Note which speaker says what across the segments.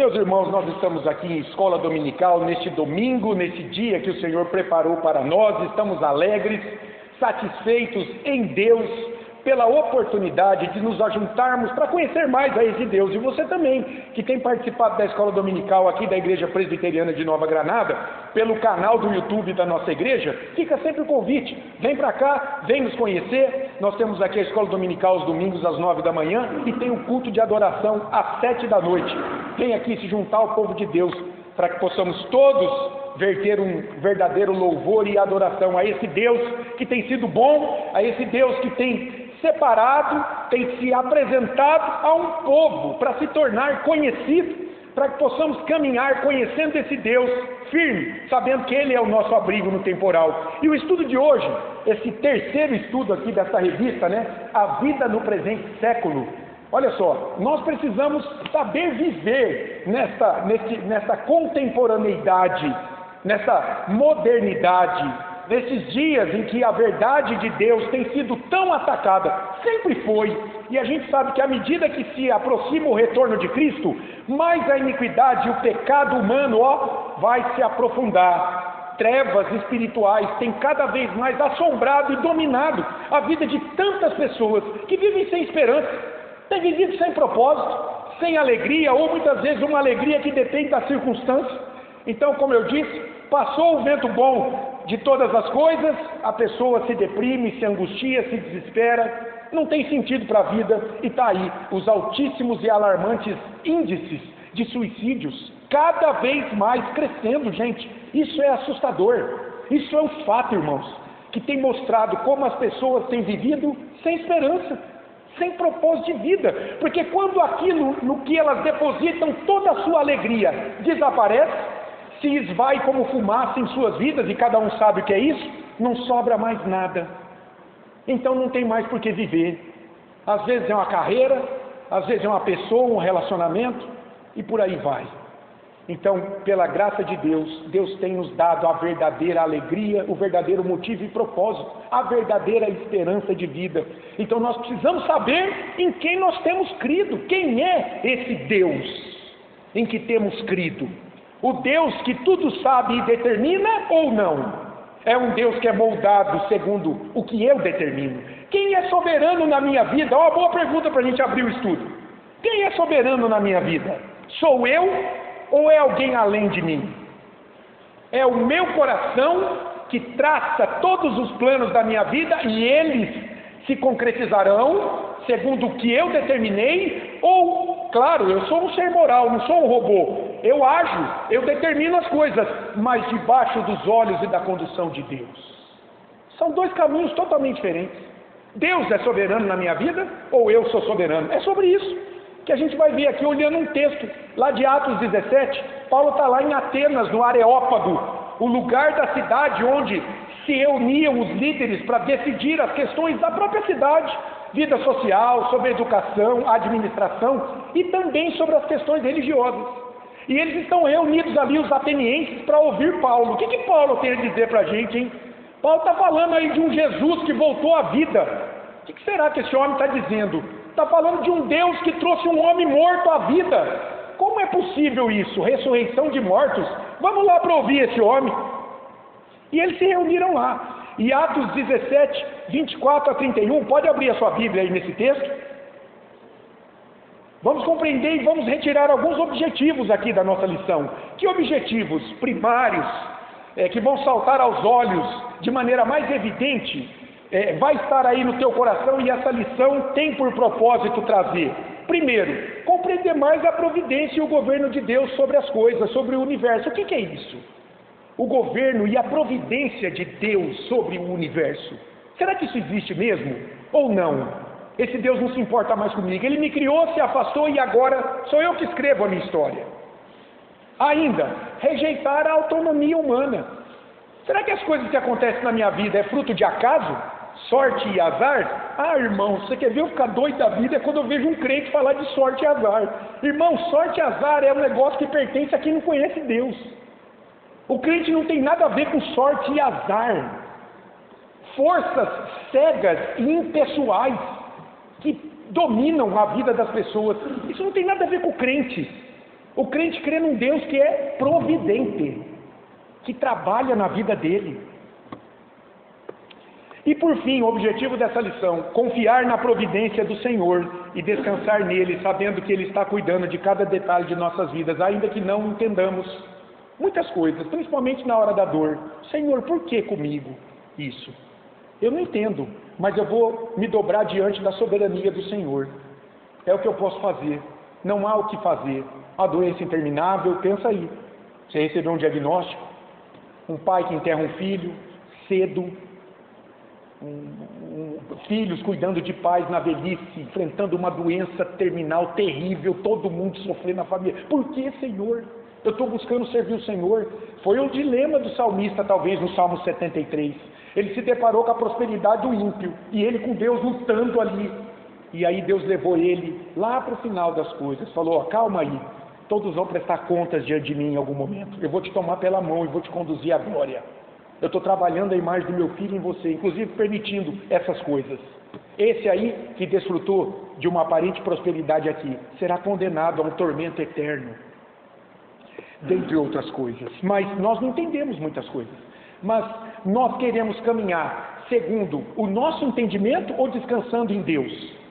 Speaker 1: Meus irmãos, nós estamos aqui em escola dominical, neste domingo, nesse dia que o Senhor preparou para nós. Estamos alegres, satisfeitos em Deus, pela oportunidade de nos ajuntarmos para conhecer mais a esse Deus. E você também, que tem participado da escola dominical aqui da Igreja Presbiteriana de Nova Granada, pelo canal do YouTube da nossa igreja, fica sempre o convite. Vem para cá, vem nos conhecer. Nós temos aqui a escola dominical aos domingos às 9 da manhã e tem o culto de adoração às 7 da noite. Vem aqui se juntar ao povo de Deus para que possamos todos verter um verdadeiro louvor e adoração a esse Deus que tem sido bom, a esse Deus que tem separado, tem se apresentado a um povo para se tornar conhecido, para que possamos caminhar conhecendo esse Deus firme, sabendo que Ele é o nosso abrigo no temporal. E o estudo de hoje, esse terceiro estudo aqui dessa revista, A Vida no Presente Século. Olha só, nós precisamos saber viver nessa contemporaneidade, nessa modernidade, nesses dias em que a verdade de Deus tem sido tão atacada. Sempre foi, e a gente sabe que à medida que se aproxima o retorno de Cristo, mais a iniquidade e o pecado humano vai se aprofundar. Trevas espirituais têm cada vez mais assombrado e dominado a vida de tantas pessoas que vivem sem esperança, têm vivido sem propósito, sem alegria, ou muitas vezes uma alegria que depende das circunstâncias. Então, como eu disse, passou o vento bom de todas as coisas, a pessoa se deprime, se angustia, se desespera, não tem sentido para a vida, e está aí os altíssimos e alarmantes índices de suicídios, cada vez mais crescendo, gente. Isso é assustador, isso é um fato, irmãos, que tem mostrado como as pessoas têm vivido sem esperança, sem propósito de vida, porque quando aquilo no que elas depositam toda a sua alegria desaparece, se esvai como fumaça em suas vidas, e cada um sabe o que é isso, não sobra mais nada. Então não tem mais por que viver. Às vezes é uma carreira, às vezes é uma pessoa, um relacionamento, e por aí vai. Então, pela graça de Deus, Deus tem nos dado a verdadeira alegria, o verdadeiro motivo e propósito, a verdadeira esperança de vida. Então nós precisamos saber em quem nós temos crido, quem é esse Deus em que temos crido. O Deus que tudo sabe e determina ou não? É um Deus que é moldado segundo o que eu determino. Quem é soberano na minha vida? Uma boa pergunta para a gente abrir o estudo. Quem é soberano na minha vida? Sou eu ou é alguém além de mim? É o meu coração que traça todos os planos da minha vida e eles se concretizarão segundo o que eu determinei? Ou, claro, eu sou um ser moral, não sou um robô. Eu ajo, eu determino as coisas, mas debaixo dos olhos e da condução de Deus. São dois caminhos totalmente diferentes. Deus é soberano na minha vida ou eu sou soberano? É sobre isso que a gente vai ver aqui olhando um texto lá de Atos 17. Paulo está lá em Atenas, no Areópago, o lugar da cidade onde se reuniam os líderes para decidir as questões da própria cidade, vida social, sobre educação, administração e também sobre as questões religiosas. E eles estão reunidos ali, os atenienses, para ouvir Paulo. O que Paulo tem a dizer para a gente, hein? Paulo está falando aí de um Jesus que voltou à vida. O que será que esse homem está dizendo? Está falando de um Deus que trouxe um homem morto à vida. Como é possível isso? Ressurreição de mortos? Vamos lá para ouvir esse homem. E eles se reuniram lá. E Atos 17, 24 a 31, pode abrir a sua Bíblia aí nesse texto. Vamos compreender e vamos retirar alguns objetivos aqui da nossa lição. Que objetivos primários que vão saltar aos olhos de maneira mais evidente vai estar aí no teu coração, e essa lição tem por propósito trazer. Primeiro, compreender mais a providência e o governo de Deus sobre as coisas, sobre o universo. O que é isso? O governo e a providência de Deus sobre o universo. Será que isso existe mesmo? Ou não? Esse Deus não se importa mais comigo. Ele me criou, se afastou e agora sou eu que escrevo a minha história. Ainda, rejeitar a autonomia humana. Será que as coisas que acontecem na minha vida é fruto de acaso? Sorte e azar? Ah, irmão, você quer ver eu ficar doido da vida? É quando eu vejo um crente falar de sorte e azar. Irmão, sorte e azar é um negócio que pertence a quem não conhece Deus. O crente não tem nada a ver com sorte e azar. Forças cegas e impessoais que dominam a vida das pessoas. Isso não tem nada a ver com o crente. O crente crê num Deus que é providente, que trabalha na vida dele. E por fim, o objetivo dessa lição, confiar na providência do Senhor e descansar nele, sabendo que Ele está cuidando de cada detalhe de nossas vidas, ainda que não entendamos muitas coisas, principalmente na hora da dor. Senhor, por que comigo isso? Eu não entendo, mas eu vou me dobrar diante da soberania do Senhor. É o que eu posso fazer. Não há o que fazer. A doença interminável, pensa aí. Você recebeu um diagnóstico, um pai que enterra um filho cedo, filhos cuidando de pais na velhice, enfrentando uma doença terminal terrível, todo mundo sofrendo na família. Por que, Senhor? Eu estou buscando servir o Senhor. Foi o dilema do salmista, talvez, no Salmo 73. Ele se deparou com a prosperidade do ímpio, e ele com Deus lutando ali. E aí Deus levou ele lá para o final das coisas, falou, ó, calma aí, todos vão prestar contas diante de mim em algum momento. Eu vou te tomar pela mão e vou te conduzir à glória. Eu estou trabalhando a imagem do meu filho em você, inclusive permitindo essas coisas. Esse aí, que desfrutou de uma aparente prosperidade aqui, será condenado a um tormento eterno, dentre outras coisas. Mas nós não entendemos muitas coisas. Mas nós queremos caminhar segundo o nosso entendimento ou descansando em Deus?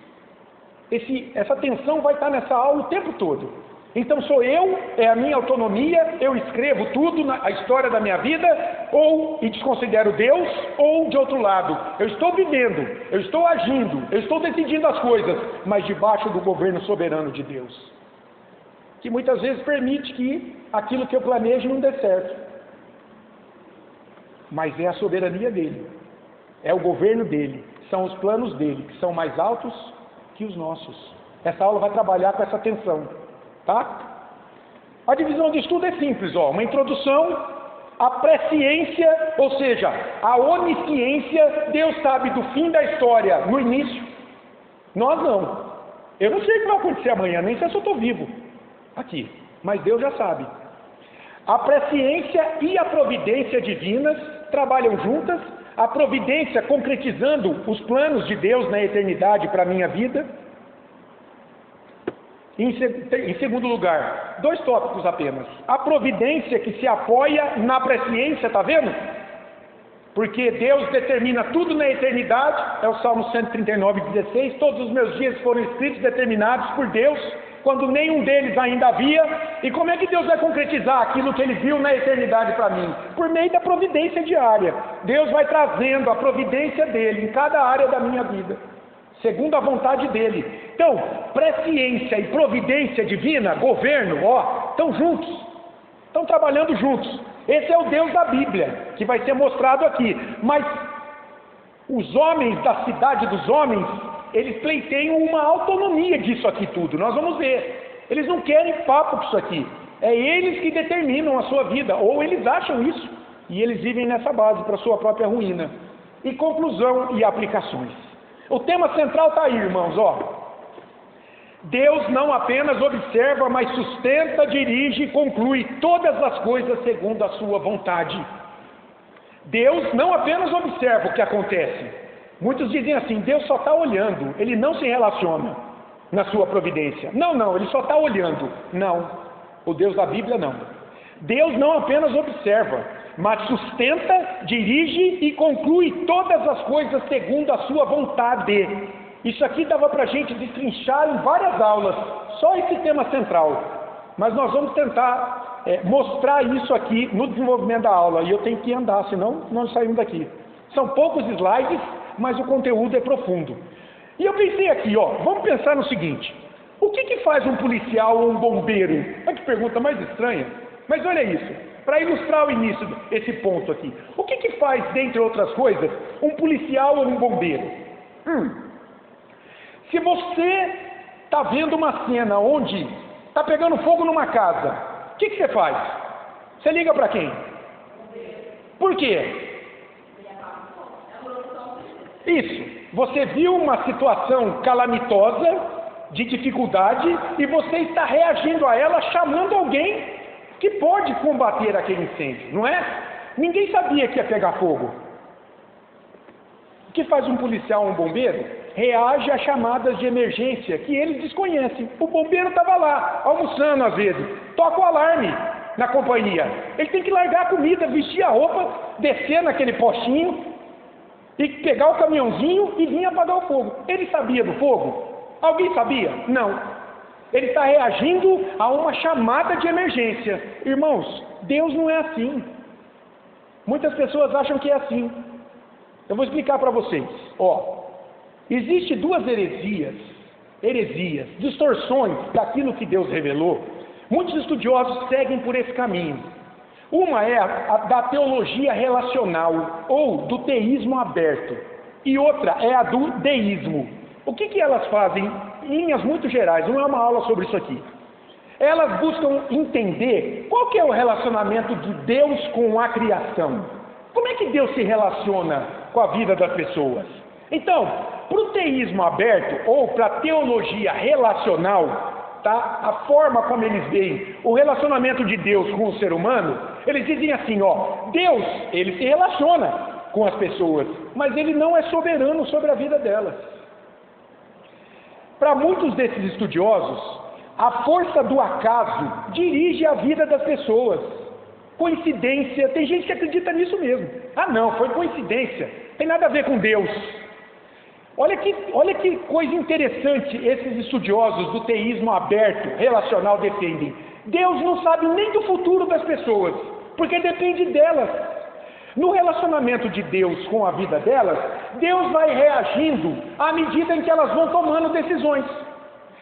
Speaker 1: Essa tensão vai estar nessa aula o tempo todo. Então sou eu, é a minha autonomia, eu escrevo tudo, a história da minha vida, e desconsidero Deus, ou de outro lado, eu estou vivendo, eu estou agindo, eu estou decidindo as coisas, mas debaixo do governo soberano de Deus, que muitas vezes permite que aquilo que eu planejo não dê certo, mas é a soberania dele, é o governo dele, são os planos dele, que são mais altos que os nossos. Essa aula vai trabalhar com essa tensão. Tá? A divisão de estudo é simples, ó, uma introdução, a presciência, ou seja, a onisciência. Deus sabe do fim da história no início, nós não. Eu não sei o que vai acontecer amanhã, nem sei se eu estou vivo aqui, mas Deus já sabe. A presciência e a providência divinas trabalham juntas, a providência concretizando os planos de Deus na eternidade para a minha vida. Em segundo lugar, 2 tópicos apenas. A providência que se apoia na presciência, está vendo? Porque Deus determina tudo na eternidade, é o Salmo 139:16, todos os meus dias foram escritos, determinados por Deus, quando nenhum deles ainda havia. E como é que Deus vai concretizar aquilo que Ele viu na eternidade para mim? Por meio da providência diária. Deus vai trazendo a providência dEle em cada área da minha vida, segundo a vontade dEle. Então, presciência e providência divina, governo, ó, estão juntos, estão trabalhando juntos. Esse é o Deus da Bíblia, que vai ser mostrado aqui. Mas os homens da cidade dos homens, eles pleiteiam uma autonomia disso aqui tudo, nós vamos ver. Eles não querem papo com isso aqui, é eles que determinam a sua vida, ou eles acham isso, e eles vivem nessa base para a sua própria ruína. E conclusão e aplicações. O tema central está aí, irmãos, ó. Deus não apenas observa, mas sustenta, dirige e conclui todas as coisas segundo a sua vontade. Deus não apenas observa o que acontece. Muitos dizem assim, Deus só está olhando, Ele não se relaciona na sua providência. Não, Ele só está olhando. Não, o Deus da Bíblia não. Deus não apenas observa, mas sustenta, dirige e conclui todas as coisas segundo a sua vontade. Isso aqui dava para a gente destrinchar em várias aulas, só esse tema central. Mas nós vamos tentar mostrar isso aqui no desenvolvimento da aula. E eu tenho que andar, senão nós saímos daqui. São poucos slides, mas o conteúdo é profundo. E eu pensei aqui, ó, vamos pensar no seguinte. O que faz um policial ou um bombeiro? Olha que pergunta mais estranha. Mas olha isso, para ilustrar o início, esse ponto aqui. O que faz, dentre outras coisas, um policial ou um bombeiro? Se você está vendo uma cena onde está pegando fogo numa casa, o que você faz? Você liga para quem? Por quê? Isso, você viu uma situação calamitosa, de dificuldade, e você está reagindo a ela, chamando alguém que pode combater aquele incêndio, não é? Ninguém sabia que ia pegar fogo. O que faz um policial ou um bombeiro? reage a chamadas de emergência que eles desconhecem. O bombeiro estava lá, almoçando às vezes, toca o alarme na companhia. Ele tem que largar a comida, vestir a roupa, descer naquele postinho e pegar o caminhãozinho e vir apagar o fogo. Ele sabia do fogo? Alguém sabia? Não. Ele está reagindo a uma chamada de emergência. Irmãos, Deus não é assim. Muitas pessoas acham que é assim. Eu vou explicar para vocês. Existem duas heresias, distorções daquilo que Deus revelou. Muitos estudiosos seguem por esse caminho. Uma é a da teologia relacional, ou do teísmo aberto. E outra é a do deísmo. O que elas fazem? Em linhas muito gerais, não é uma aula sobre isso aqui. Elas buscam entender qual que é o relacionamento de Deus com a criação. Como é que Deus se relaciona com a vida das pessoas? Então, para o teísmo aberto, ou para a teologia relacional, tá? A forma como eles veem o relacionamento de Deus com o ser humano, eles dizem assim, Deus, ele se relaciona com as pessoas, mas ele não é soberano sobre a vida delas. Para muitos desses estudiosos, a força do acaso dirige a vida das pessoas. Coincidência, tem gente que acredita nisso mesmo. Não, foi coincidência, tem nada a ver com Deus. Olha que coisa interessante esses estudiosos do teísmo aberto, relacional, defendem. Deus não sabe nem do futuro das pessoas, porque depende delas. No relacionamento de Deus com a vida delas, Deus vai reagindo à medida em que elas vão tomando decisões.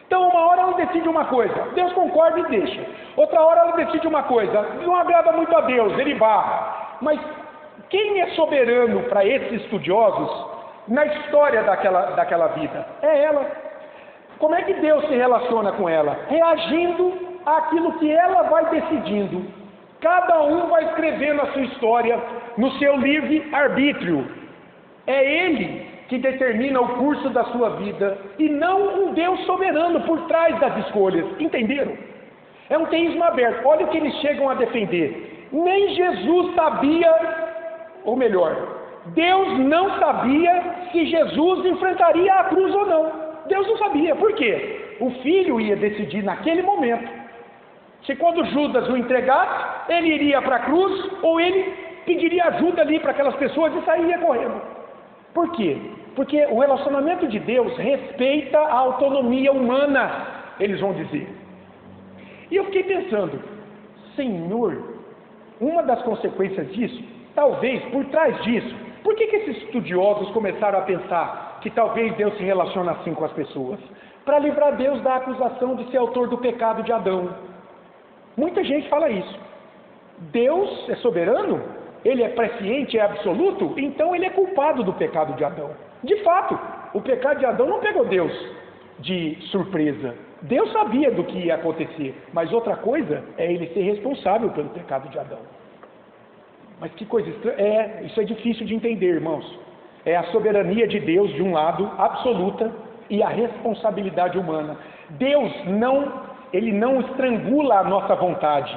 Speaker 1: Então, uma hora ela decide uma coisa, Deus concorda e deixa. Outra hora ela decide uma coisa, não agrada muito a Deus, ele barra. Mas quem é soberano para esses estudiosos na história daquela vida? É ela. Como é que Deus se relaciona com ela? Reagindo àquilo que ela vai decidindo. Cada um vai escrevendo a sua história no seu livre arbítrio. É ele que determina o curso da sua vida e não um Deus soberano por trás das escolhas. Entenderam? É um teísmo aberto. Olha o que eles chegam a defender. Nem Jesus sabia, ou melhor, Deus não sabia se Jesus enfrentaria a cruz ou não. Deus não sabia. Por quê? O filho ia decidir naquele momento se quando Judas o entregasse, ele iria para a cruz ou ele pediria ajuda ali para aquelas pessoas e sairia correndo. Por quê? Porque o relacionamento de Deus respeita a autonomia humana, eles vão dizer. E eu fiquei pensando, Senhor, uma das consequências disso, talvez por trás disso, por que esses estudiosos começaram a pensar que talvez Deus se relaciona assim com as pessoas? Para livrar Deus da acusação de ser autor do pecado de Adão. Muita gente fala isso. Deus é soberano? Ele é presciente, é absoluto? Então ele é culpado do pecado de Adão. De fato, o pecado de Adão não pegou Deus de surpresa. Deus sabia do que ia acontecer, mas outra coisa é ele ser responsável pelo pecado de Adão. Mas que coisa estranha. Isso é difícil de entender, irmãos. É a soberania de Deus de um lado, absoluta, e a responsabilidade humana. Deus ele não estrangula a nossa vontade.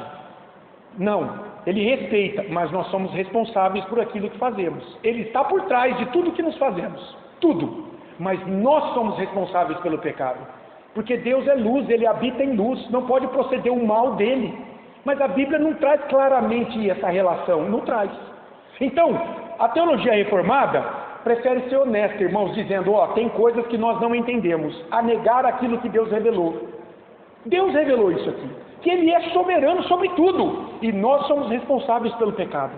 Speaker 1: Não, ele respeita, mas nós somos responsáveis por aquilo que fazemos. Ele está por trás de tudo que nos fazemos, tudo. Mas nós somos responsáveis pelo pecado. Porque Deus é luz, ele habita em luz, não pode proceder o mal dele. Mas a Bíblia não traz claramente essa relação, não traz. Então, a teologia reformada prefere ser honesta, irmãos, dizendo, tem coisas que nós não entendemos, a negar aquilo que Deus revelou. Deus revelou isso aqui, que ele é soberano sobre tudo, e nós somos responsáveis pelo pecado.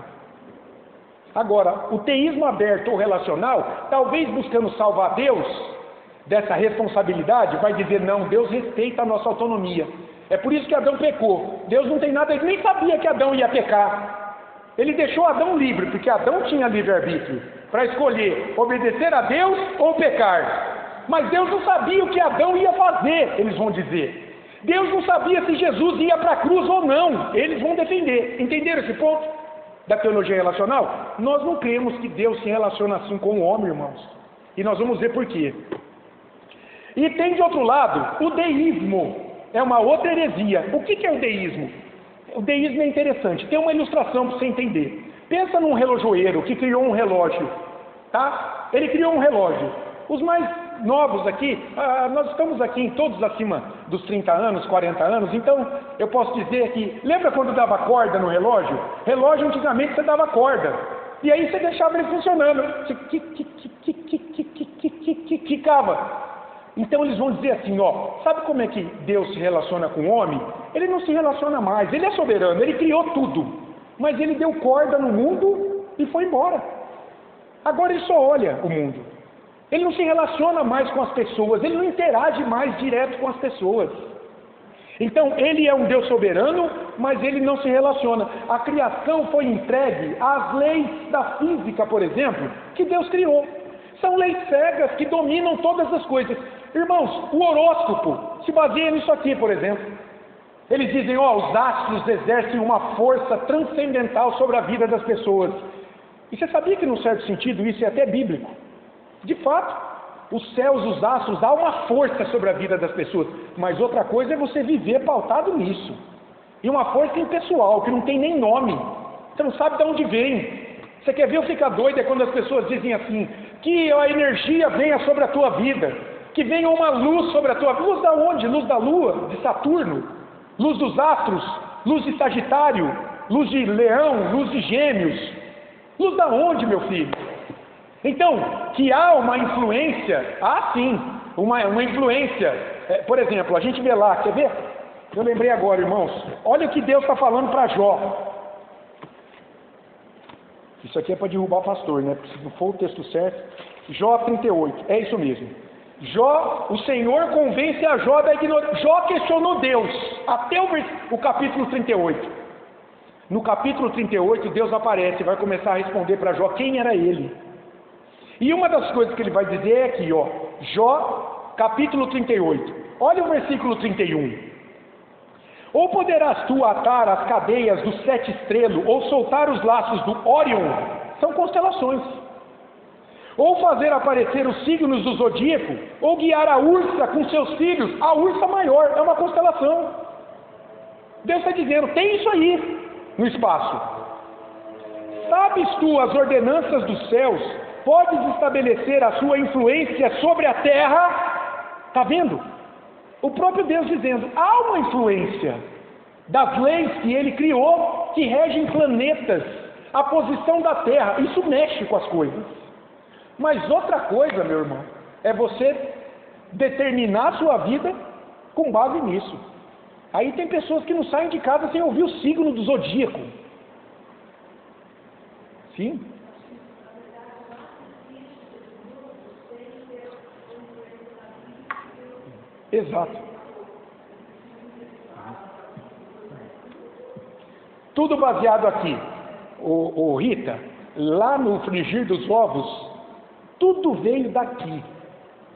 Speaker 1: Agora, o teísmo aberto ou relacional, talvez buscando salvar Deus dessa responsabilidade, vai dizer, não, Deus respeita a nossa autonomia. É por isso que Adão pecou. Deus não tem nada, ele nem sabia que Adão ia pecar. Ele deixou Adão livre, porque Adão tinha livre-arbítrio, para escolher obedecer a Deus ou pecar. Mas Deus não sabia o que Adão ia fazer, eles vão dizer. Deus não sabia se Jesus ia para a cruz ou não, eles vão defender. Entenderam esse ponto da teologia relacional? Nós não cremos que Deus se relaciona assim com o homem, irmãos. E nós vamos ver por quê. E tem de outro lado, o deísmo. É uma outra heresia. O que é o deísmo? O deísmo é interessante. Tem uma ilustração para você entender. Pensa num relojoeiro que criou um relógio. Tá? Ele criou um relógio. Os mais novos aqui, nós estamos aqui todos acima dos 30 anos, 40 anos, então eu posso dizer que, lembra quando dava corda no relógio? Relógio antigamente você dava corda, e aí você deixava ele funcionando, ficava. Então eles vão dizer assim, ó, sabe como é que Deus se relaciona com o homem? Ele não se relaciona mais, ele é soberano, ele criou tudo, mas ele deu corda no mundo e foi embora. Agora ele só olha o mundo, ele não se relaciona mais com as pessoas, ele não interage mais direto com as pessoas. Então ele é um Deus soberano, mas ele não se relaciona. A criação foi entregue às leis da física, por exemplo, que Deus criou. São leis cegas que dominam todas as coisas. Irmãos, o horóscopo se baseia nisso aqui, por exemplo. Eles dizem, os astros exercem uma força transcendental sobre a vida das pessoas. E você sabia que, num certo sentido, isso é até bíblico? De fato, os céus, os astros, dão uma força sobre a vida das pessoas. Mas outra coisa é você viver pautado nisso. E uma força impessoal, que não tem nem nome. Você não sabe de onde vem. Você quer ver eu ficar doido? É quando as pessoas dizem assim, que a energia venha sobre a tua vida, que venha uma luz sobre a tua vida. Luz da onde? Luz da lua, de Saturno, luz dos astros, luz de Sagitário, luz de Leão, luz de Gêmeos. Luz da onde, meu filho? Então, que há uma influência, sim, uma influência. Por exemplo, a gente vê lá, quer ver? Eu lembrei agora, irmãos, olha o que Deus está falando para Jó. Isso aqui é para derrubar o pastor, né? Porque se não for o texto certo. Jó 38, é isso mesmo. Jó, o Senhor convence a Jó da ignorância. Jó questionou Deus, até o capítulo 38. No capítulo 38, Deus aparece e vai começar a responder para Jó quem era ele. E uma das coisas que ele vai dizer é aqui, Jó, capítulo 38. Olha o versículo 31. Ou poderás tu atar as cadeias do 7 estrelo, ou soltar os laços do Órion, são constelações. Ou fazer aparecer os signos do zodíaco, ou guiar a ursa com seus filhos, a ursa maior, é uma constelação. Deus está dizendo, tem isso aí, no espaço. Sabes tu as ordenanças dos céus, podes estabelecer a sua influência sobre a terra, está vendo? O próprio Deus dizendo, há uma influência das leis que Ele criou, que regem planetas, a posição da Terra, isso mexe com as coisas. Mas outra coisa, meu irmão, é você determinar a sua vida com base nisso. Aí tem pessoas que não saem de casa sem ouvir o signo do zodíaco. Sim? Exato. Tudo baseado aqui. Rita, lá no frigir dos ovos, tudo veio daqui.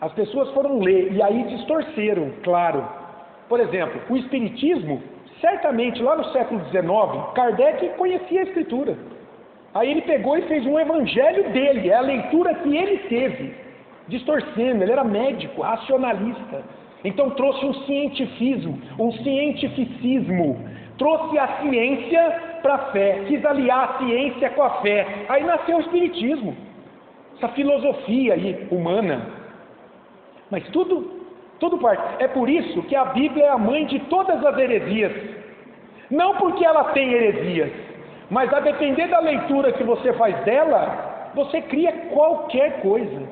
Speaker 1: As pessoas foram ler e aí distorceram, claro. Por exemplo, o Espiritismo, certamente lá no século XIX, Kardec conhecia a Escritura. Aí ele pegou e fez um evangelho dele, é a leitura que ele teve, distorcendo, ele era médico, racionalista. Então trouxe um cientificismo, trouxe a ciência para a fé, quis aliar a ciência com a fé. Aí nasceu o Espiritismo, essa filosofia aí humana. Mas tudo parte. É por isso que a Bíblia é a mãe de todas as heresias. Não porque ela tem heresias, mas a depender da leitura que você faz dela, você cria qualquer coisa,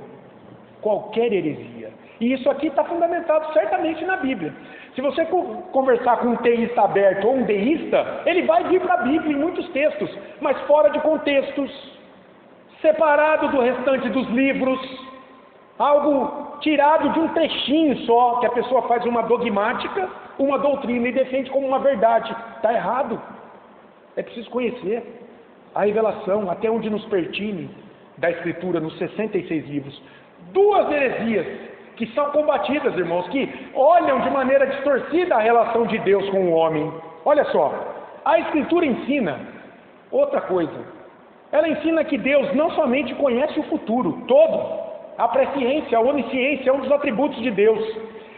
Speaker 1: qualquer heresia. E isso aqui está fundamentado certamente na Bíblia. Se você conversar com um teísta aberto ou um deísta, ele vai vir para a Bíblia em muitos textos, mas fora de contextos, separado do restante dos livros, algo tirado de um trechinho só, que a pessoa faz uma dogmática, uma doutrina e defende como uma verdade. Está errado. É preciso conhecer a revelação, até onde nos pertine da Escritura, nos 66 livros. Duas heresias que são combatidas, irmãos, que olham de maneira distorcida a relação de Deus com o homem. Olha só, a Escritura ensina outra coisa. Ela ensina que Deus não somente conhece o futuro todo, a presciência, a onisciência é um dos atributos de Deus,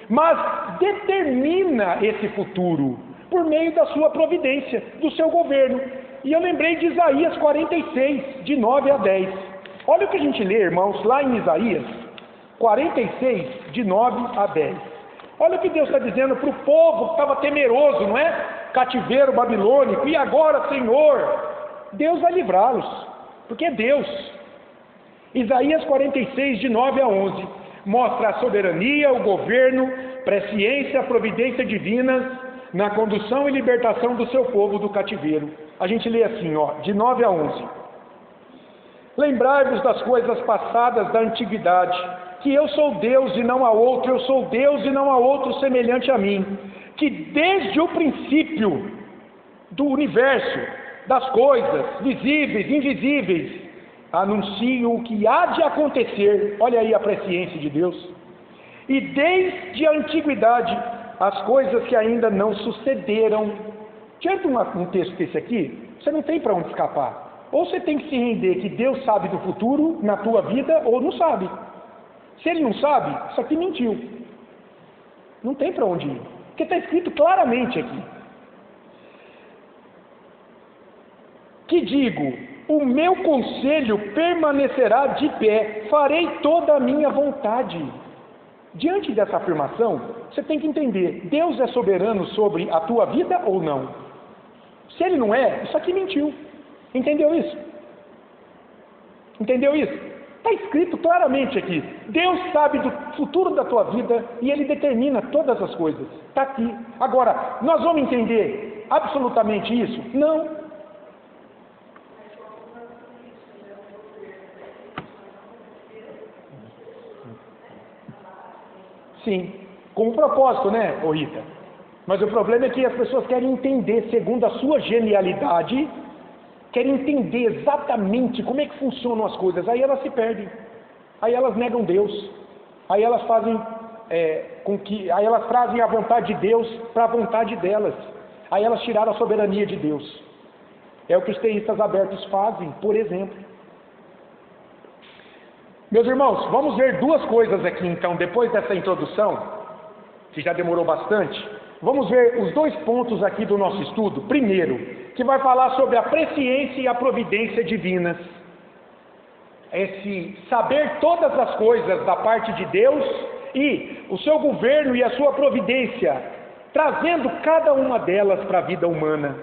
Speaker 1: mas determina esse futuro por meio da sua providência, do seu governo. E eu lembrei de Isaías 46, de 9 a 10. Olha o que a gente lê, irmãos, lá em Isaías, 46, de 9 a 10. Olha o que Deus está dizendo para o povo que estava temeroso, não é? Cativeiro babilônico. E agora, Senhor, Deus vai livrá-los, porque é Deus. Isaías 46, de 9 a 11, mostra a soberania, o governo, presciência, a providência divinas na condução e libertação do seu povo do cativeiro. A gente lê assim, de 9 a 11. Lembrai-vos das coisas passadas da antiguidade, que eu sou Deus e não há outro, eu sou Deus e não há outro semelhante a mim, que desde o princípio do universo, das coisas visíveis, invisíveis, anuncio o que há de acontecer. Olha aí a presciência de Deus. E desde a antiguidade, as coisas que ainda não sucederam. Diante de um texto desse aqui, você não tem para onde escapar. Ou você tem que se render que Deus sabe do futuro na tua vida, ou não sabe. Se ele não sabe, isso aqui mentiu. Não tem para onde ir. Porque está escrito claramente aqui. Que digo, o meu conselho permanecerá de pé, farei toda a minha vontade. Diante dessa afirmação, você tem que entender, Deus é soberano sobre a tua vida ou não? Se ele não é, isso aqui mentiu. Entendeu isso? Entendeu isso? Está escrito claramente aqui. Deus sabe do futuro da tua vida e ele determina todas as coisas. Está aqui. Agora, nós vamos entender absolutamente isso? Não. Sim, com um propósito, né, ô Rita? Mas o problema é que as pessoas querem entender segundo a sua genialidade, querem entender exatamente como é que funcionam as coisas, aí elas se perdem, aí elas negam Deus, aí elas fazem aí elas trazem a vontade de Deus para a vontade delas, aí elas tiraram a soberania de Deus. É o que os teístas abertos fazem, por exemplo. Meus irmãos, vamos ver duas coisas aqui então, depois dessa introdução, que já demorou bastante. Vamos ver os dois pontos aqui do nosso estudo. Primeiro, que vai falar sobre a presciência e a providência divinas. Esse saber todas as coisas da parte de Deus e o seu governo e a sua providência, trazendo cada uma delas para a vida humana.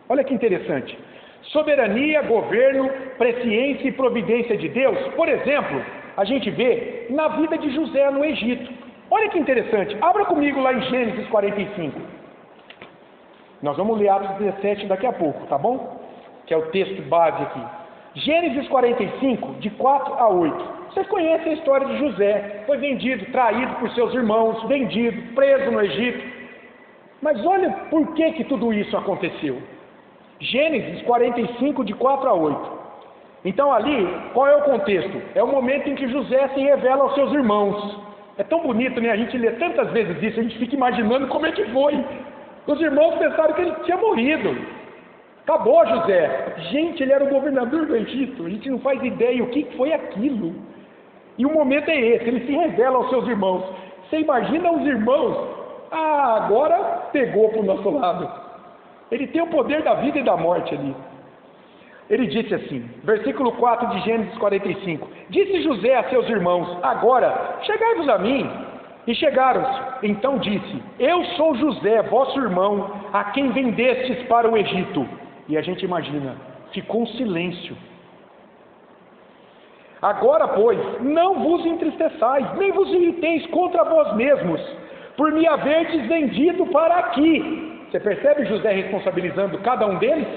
Speaker 1: Olha que interessante. Soberania, governo, presciência e providência de Deus, por exemplo, a gente vê na vida de José no Egito. Olha que interessante, abra comigo lá em Gênesis 45. Nós vamos ler Atos 17 daqui a pouco, tá bom? Que é o texto base aqui. Gênesis 45, de 4 a 8. Vocês conhecem a história de José. Foi vendido, traído por seus irmãos, vendido, preso no Egito. Mas olha por que tudo isso aconteceu. Gênesis 45, de 4 a 8. Então ali, qual é o contexto? É o momento em que José se revela aos seus irmãos. É tão bonito, né? A gente lê tantas vezes isso, a gente fica imaginando como é que foi. Os irmãos pensaram que ele tinha morrido. Acabou, José. Gente, ele era o governador do Egito. A gente não faz ideia o que foi aquilo. E o momento é esse, ele se revela aos seus irmãos. Você imagina os irmãos? Agora pegou para o nosso lado. Ele tem o poder da vida e da morte ali. Ele disse assim, versículo 4 de Gênesis 45. Disse José a seus irmãos, agora, chegai-vos a mim. E chegaram-se. Então disse, eu sou José, vosso irmão, a quem vendestes para o Egito. E a gente imagina, ficou um silêncio. Agora, pois, não vos entristeçais, nem vos irriteis contra vós mesmos, por me haverdes vendido para aqui. Você percebe José responsabilizando cada um deles?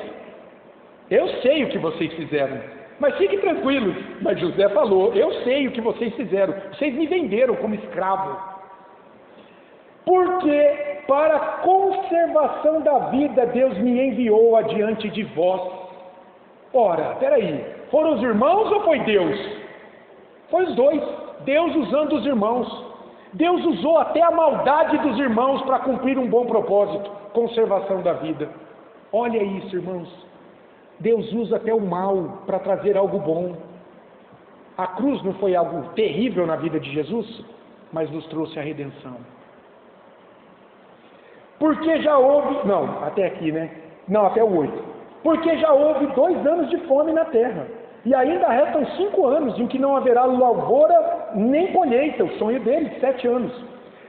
Speaker 1: Eu sei o que vocês fizeram, mas fiquem tranquilos. Mas José falou, eu sei o que vocês fizeram, vocês me venderam como escravo. Porque para a conservação da vida Deus me enviou adiante de vós. Ora, peraí, foram os irmãos ou foi Deus? Foi os dois, Deus usando os irmãos. Deus usou até a maldade dos irmãos para cumprir um bom propósito, conservação da vida. Olha isso, irmãos. Deus usa até o mal para trazer algo bom. A cruz não foi algo terrível na vida de Jesus, mas nos trouxe a redenção. Porque já houve... Não, até aqui, né? Não, até o 8. Porque já houve 2 anos de fome na terra. E ainda restam 5 anos em que não haverá lavoura nem colheita. O sonho dele, 7 anos.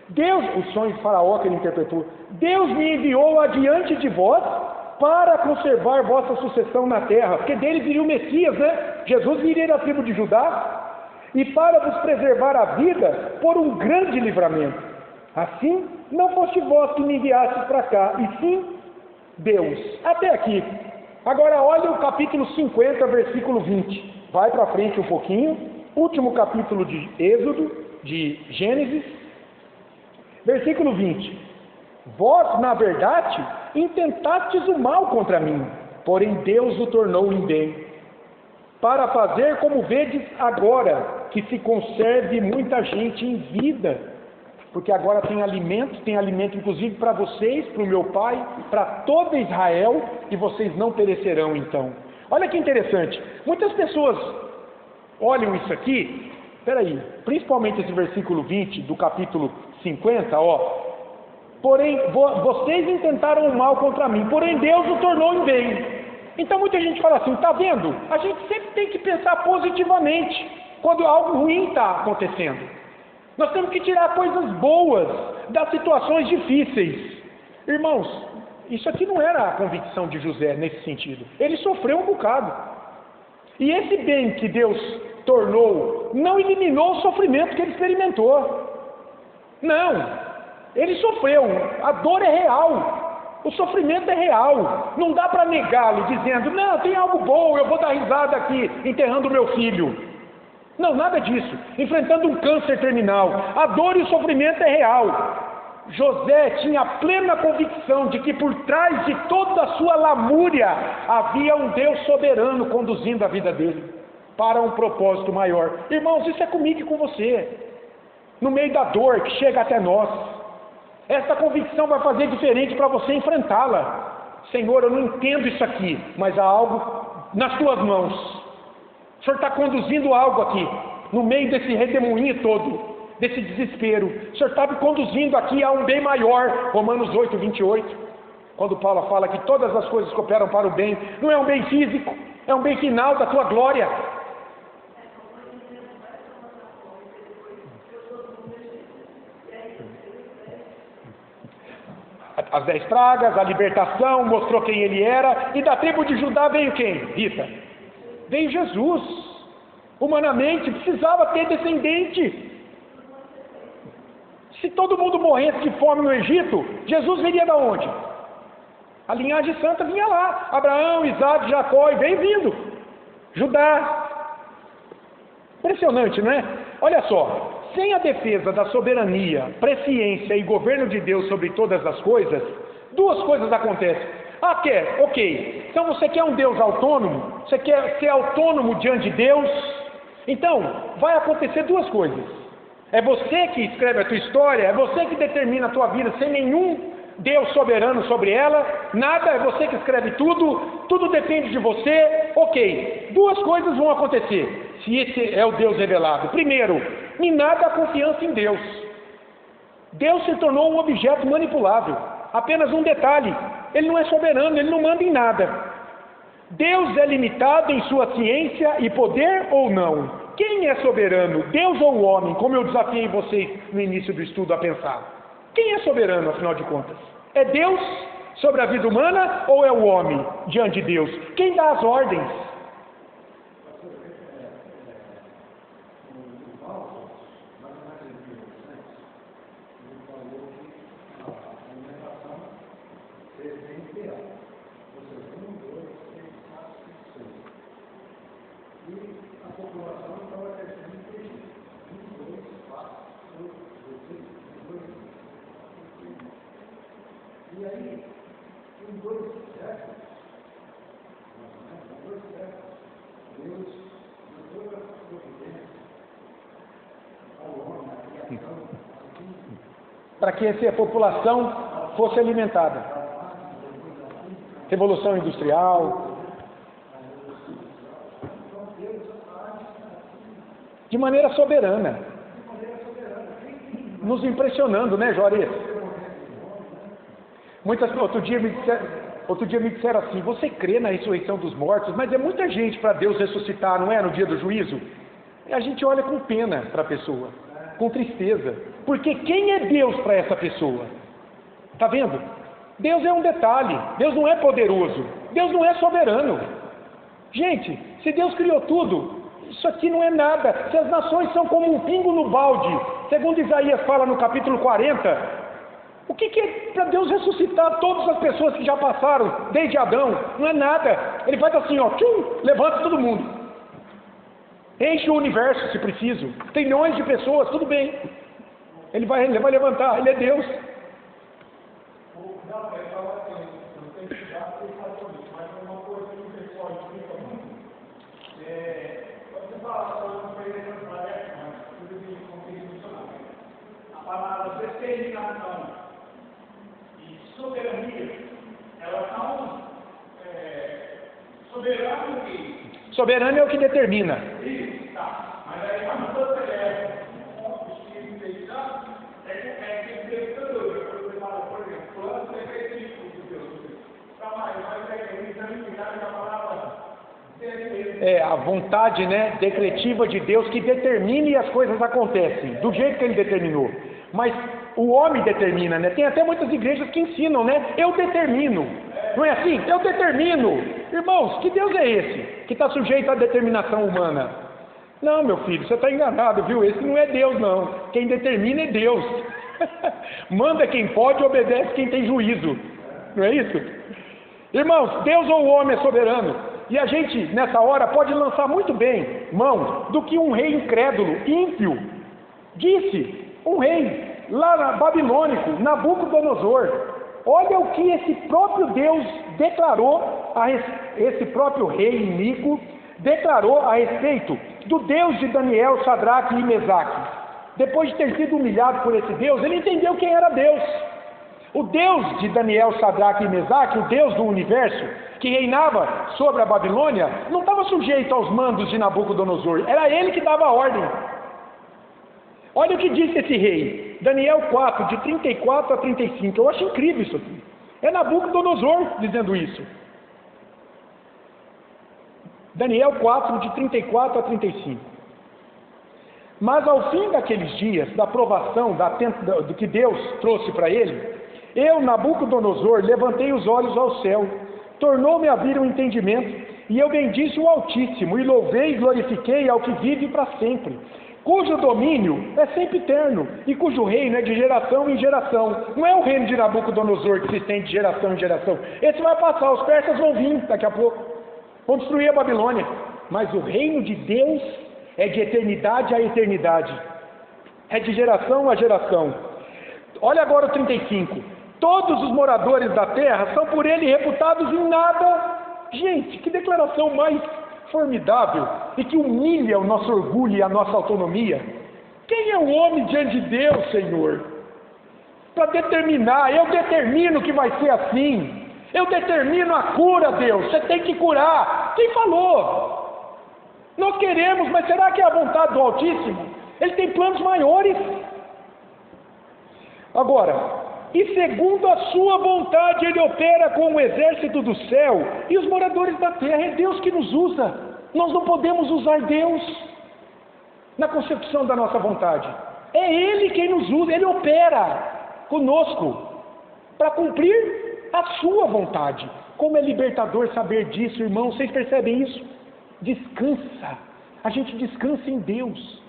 Speaker 1: Deus, o sonho de Faraó que ele interpretou, Deus me enviou adiante de vós para conservar vossa sucessão na terra, porque dele viria o Messias, né? Jesus viria da tribo de Judá, e para vos preservar a vida por um grande livramento. Assim, não foste vós que me enviastes para cá, e sim Deus. Até aqui. Agora olha o capítulo 50, versículo 20. Vai para frente um pouquinho. Último capítulo de Êxodo, de Gênesis. Versículo 20. Vós, na verdade, intentastes o mal contra mim, porém Deus o tornou em bem, para fazer como vedes agora, que se conserve muita gente em vida, porque agora tem alimento inclusive para vocês, para o meu pai, para todo Israel, e vocês não perecerão então. Olha que interessante, muitas pessoas olham isso aqui, principalmente esse versículo 20 do capítulo 50, porém, vocês intentaram o mal contra mim, porém Deus o tornou em bem. Então muita gente fala assim, está vendo? A gente sempre tem que pensar positivamente, quando algo ruim está acontecendo. Nós temos que tirar coisas boas das situações difíceis. Irmãos, isso aqui não era a convicção de José nesse sentido. Ele sofreu um bocado. E esse bem que Deus tornou, não eliminou o sofrimento que ele experimentou. Não, ele sofreu, a dor é real, o sofrimento é real, não dá para negá-lo dizendo, não, tem algo bom, eu vou dar risada aqui, enterrando meu filho. Não, nada disso, enfrentando um câncer terminal, a dor e o sofrimento é real. José tinha plena convicção de que por trás de toda a sua lamúria, havia um Deus soberano conduzindo a vida dele, para um propósito maior. Irmãos, isso é comigo e com você. No meio da dor que chega até nós, essa convicção vai fazer diferente para você enfrentá-la. Senhor, eu não entendo isso aqui, mas há algo nas tuas mãos. O Senhor está conduzindo algo aqui, no meio desse redemoinho todo, desse desespero. O Senhor está me conduzindo aqui a um bem maior. Romanos 8, 28, quando Paulo fala que todas as coisas cooperam para o bem, não é um bem físico, é um bem final da tua glória. As 10 pragas, a libertação, mostrou quem ele era, e da tribo de Judá veio quem? Rita? Veio Jesus. Humanamente, precisava ter descendente. Se todo mundo morresse de fome no Egito, Jesus viria da onde? A linhagem santa vinha lá. Abraão, Isaac, Jacó, e veio vindo. Judá. Impressionante, não é? Olha só. Sem a defesa da soberania, presciência e governo de Deus sobre todas as coisas, duas coisas acontecem. Quer? Ok. Então você quer um Deus autônomo? Você quer ser autônomo diante de Deus? Então, vai acontecer duas coisas. É você que escreve a tua história, é você que determina a tua vida sem nenhum Deus soberano sobre ela, nada, é você que escreve tudo depende de você. Ok. Duas coisas vão acontecer. Se esse é o Deus revelado. Primeiro, minada a confiança em Deus. Deus se tornou um objeto manipulável. Apenas um detalhe, ele não é soberano, ele não manda em nada. Deus é limitado em sua ciência e poder ou não? Quem é soberano, Deus ou o homem? Como eu desafiei vocês no início do estudo a pensar. Quem é soberano, afinal de contas? É Deus sobre a vida humana ou é o homem diante de Deus? Quem dá as ordens?
Speaker 2: E aí, em 2 séculos, Deus, em toda a providência, ao homem, à criação,
Speaker 1: para que essa população fosse alimentada. Revolução Industrial. De maneira soberana. Nos impressionando, né, Juarez? Outro dia me disseram, Outro dia me disseram assim, você crê na ressurreição dos mortos, mas é muita gente para Deus ressuscitar, não é, no dia do juízo? E a gente olha com pena para a pessoa, com tristeza, porque quem é Deus para essa pessoa? Está vendo? Deus é um detalhe, Deus não é poderoso, Deus não é soberano. Gente, se Deus criou tudo, isso aqui não é nada. Se as nações são como um pingo no balde, segundo Isaías fala no capítulo 40, o que é para Deus ressuscitar todas as pessoas que já passaram desde Adão? Não é nada. Ele faz assim, ó, tchum, levanta todo mundo. Enche o universo se preciso. Trilhões de pessoas, tudo bem. Ele vai levantar, ele é Deus.
Speaker 2: A palavra determinação e soberania, elas são soberanas e...
Speaker 1: Soberano é o que determina.
Speaker 2: Isso, tá. Mas aí quando você é um espírito interessado, é que interpretador. Quando você fala, por exemplo, plano decretístico de Deus. Tá, mas é examinar a palavra...
Speaker 1: A vontade, né, decretiva de Deus que determine e as coisas acontecem, do jeito que Ele determinou. Mas o homem determina, né? Tem até muitas igrejas que ensinam, né? Eu determino. Não é assim? Eu determino. Irmãos, que Deus é esse que está sujeito à determinação humana? Não, meu filho, você está enganado, viu? Esse não é Deus, não. Quem determina é Deus. Manda quem pode, obedece quem tem juízo. Não é isso? Irmãos, Deus ou o homem é soberano. E a gente, nessa hora, pode lançar muito bem mão do que um rei incrédulo, ímpio, disse. Um rei, lá na babilônico, Nabucodonosor. Olha o que esse próprio Deus declarou, esse próprio rei iníquo, declarou a respeito do Deus de Daniel, Sadraque e Mesaque. Depois de ter sido humilhado por esse Deus, ele entendeu quem era Deus. O Deus de Daniel, Sadraque e Mesaque, o Deus do universo, que reinava sobre a Babilônia, não estava sujeito aos mandos de Nabucodonosor, era ele que dava a ordem. Olha o que disse esse rei, Daniel 4, de 34 a 35, eu acho incrível isso aqui. É Nabucodonosor dizendo isso. Daniel 4, de 34 a 35. Mas ao fim daqueles dias, da provação, do que Deus trouxe para ele, eu, Nabucodonosor, levantei os olhos ao céu, tornou-me a vir o entendimento, e eu bendisse o Altíssimo, e louvei e glorifiquei ao que vive para sempre, cujo domínio é sempre eterno, e cujo reino é de geração em geração. Não é o reino de Nabucodonosor que se estende de geração em geração. Esse vai passar, os persas vão vir daqui a pouco, vão destruir a Babilônia. Mas o reino de Deus é de eternidade a eternidade, é de geração a geração. Olha agora o 35. Todos os moradores da terra são por ele reputados em nada. Gente, que declaração mais formidável e que humilha o nosso orgulho e a nossa autonomia. Quem é o homem diante de Deus, Senhor? Para determinar, eu determino que vai ser assim. Eu determino a cura, Deus. Você tem que curar. Quem falou? Nós queremos, mas será que é a vontade do Altíssimo? Ele tem planos maiores. Agora, e segundo a sua vontade, Ele opera com o exército do céu e os moradores da terra. É Deus que nos usa. Nós não podemos usar Deus na concepção da nossa vontade. É Ele quem nos usa, Ele opera conosco para cumprir a sua vontade. Como é libertador saber disso, irmão. Vocês percebem isso? Descansa. A gente descansa em Deus.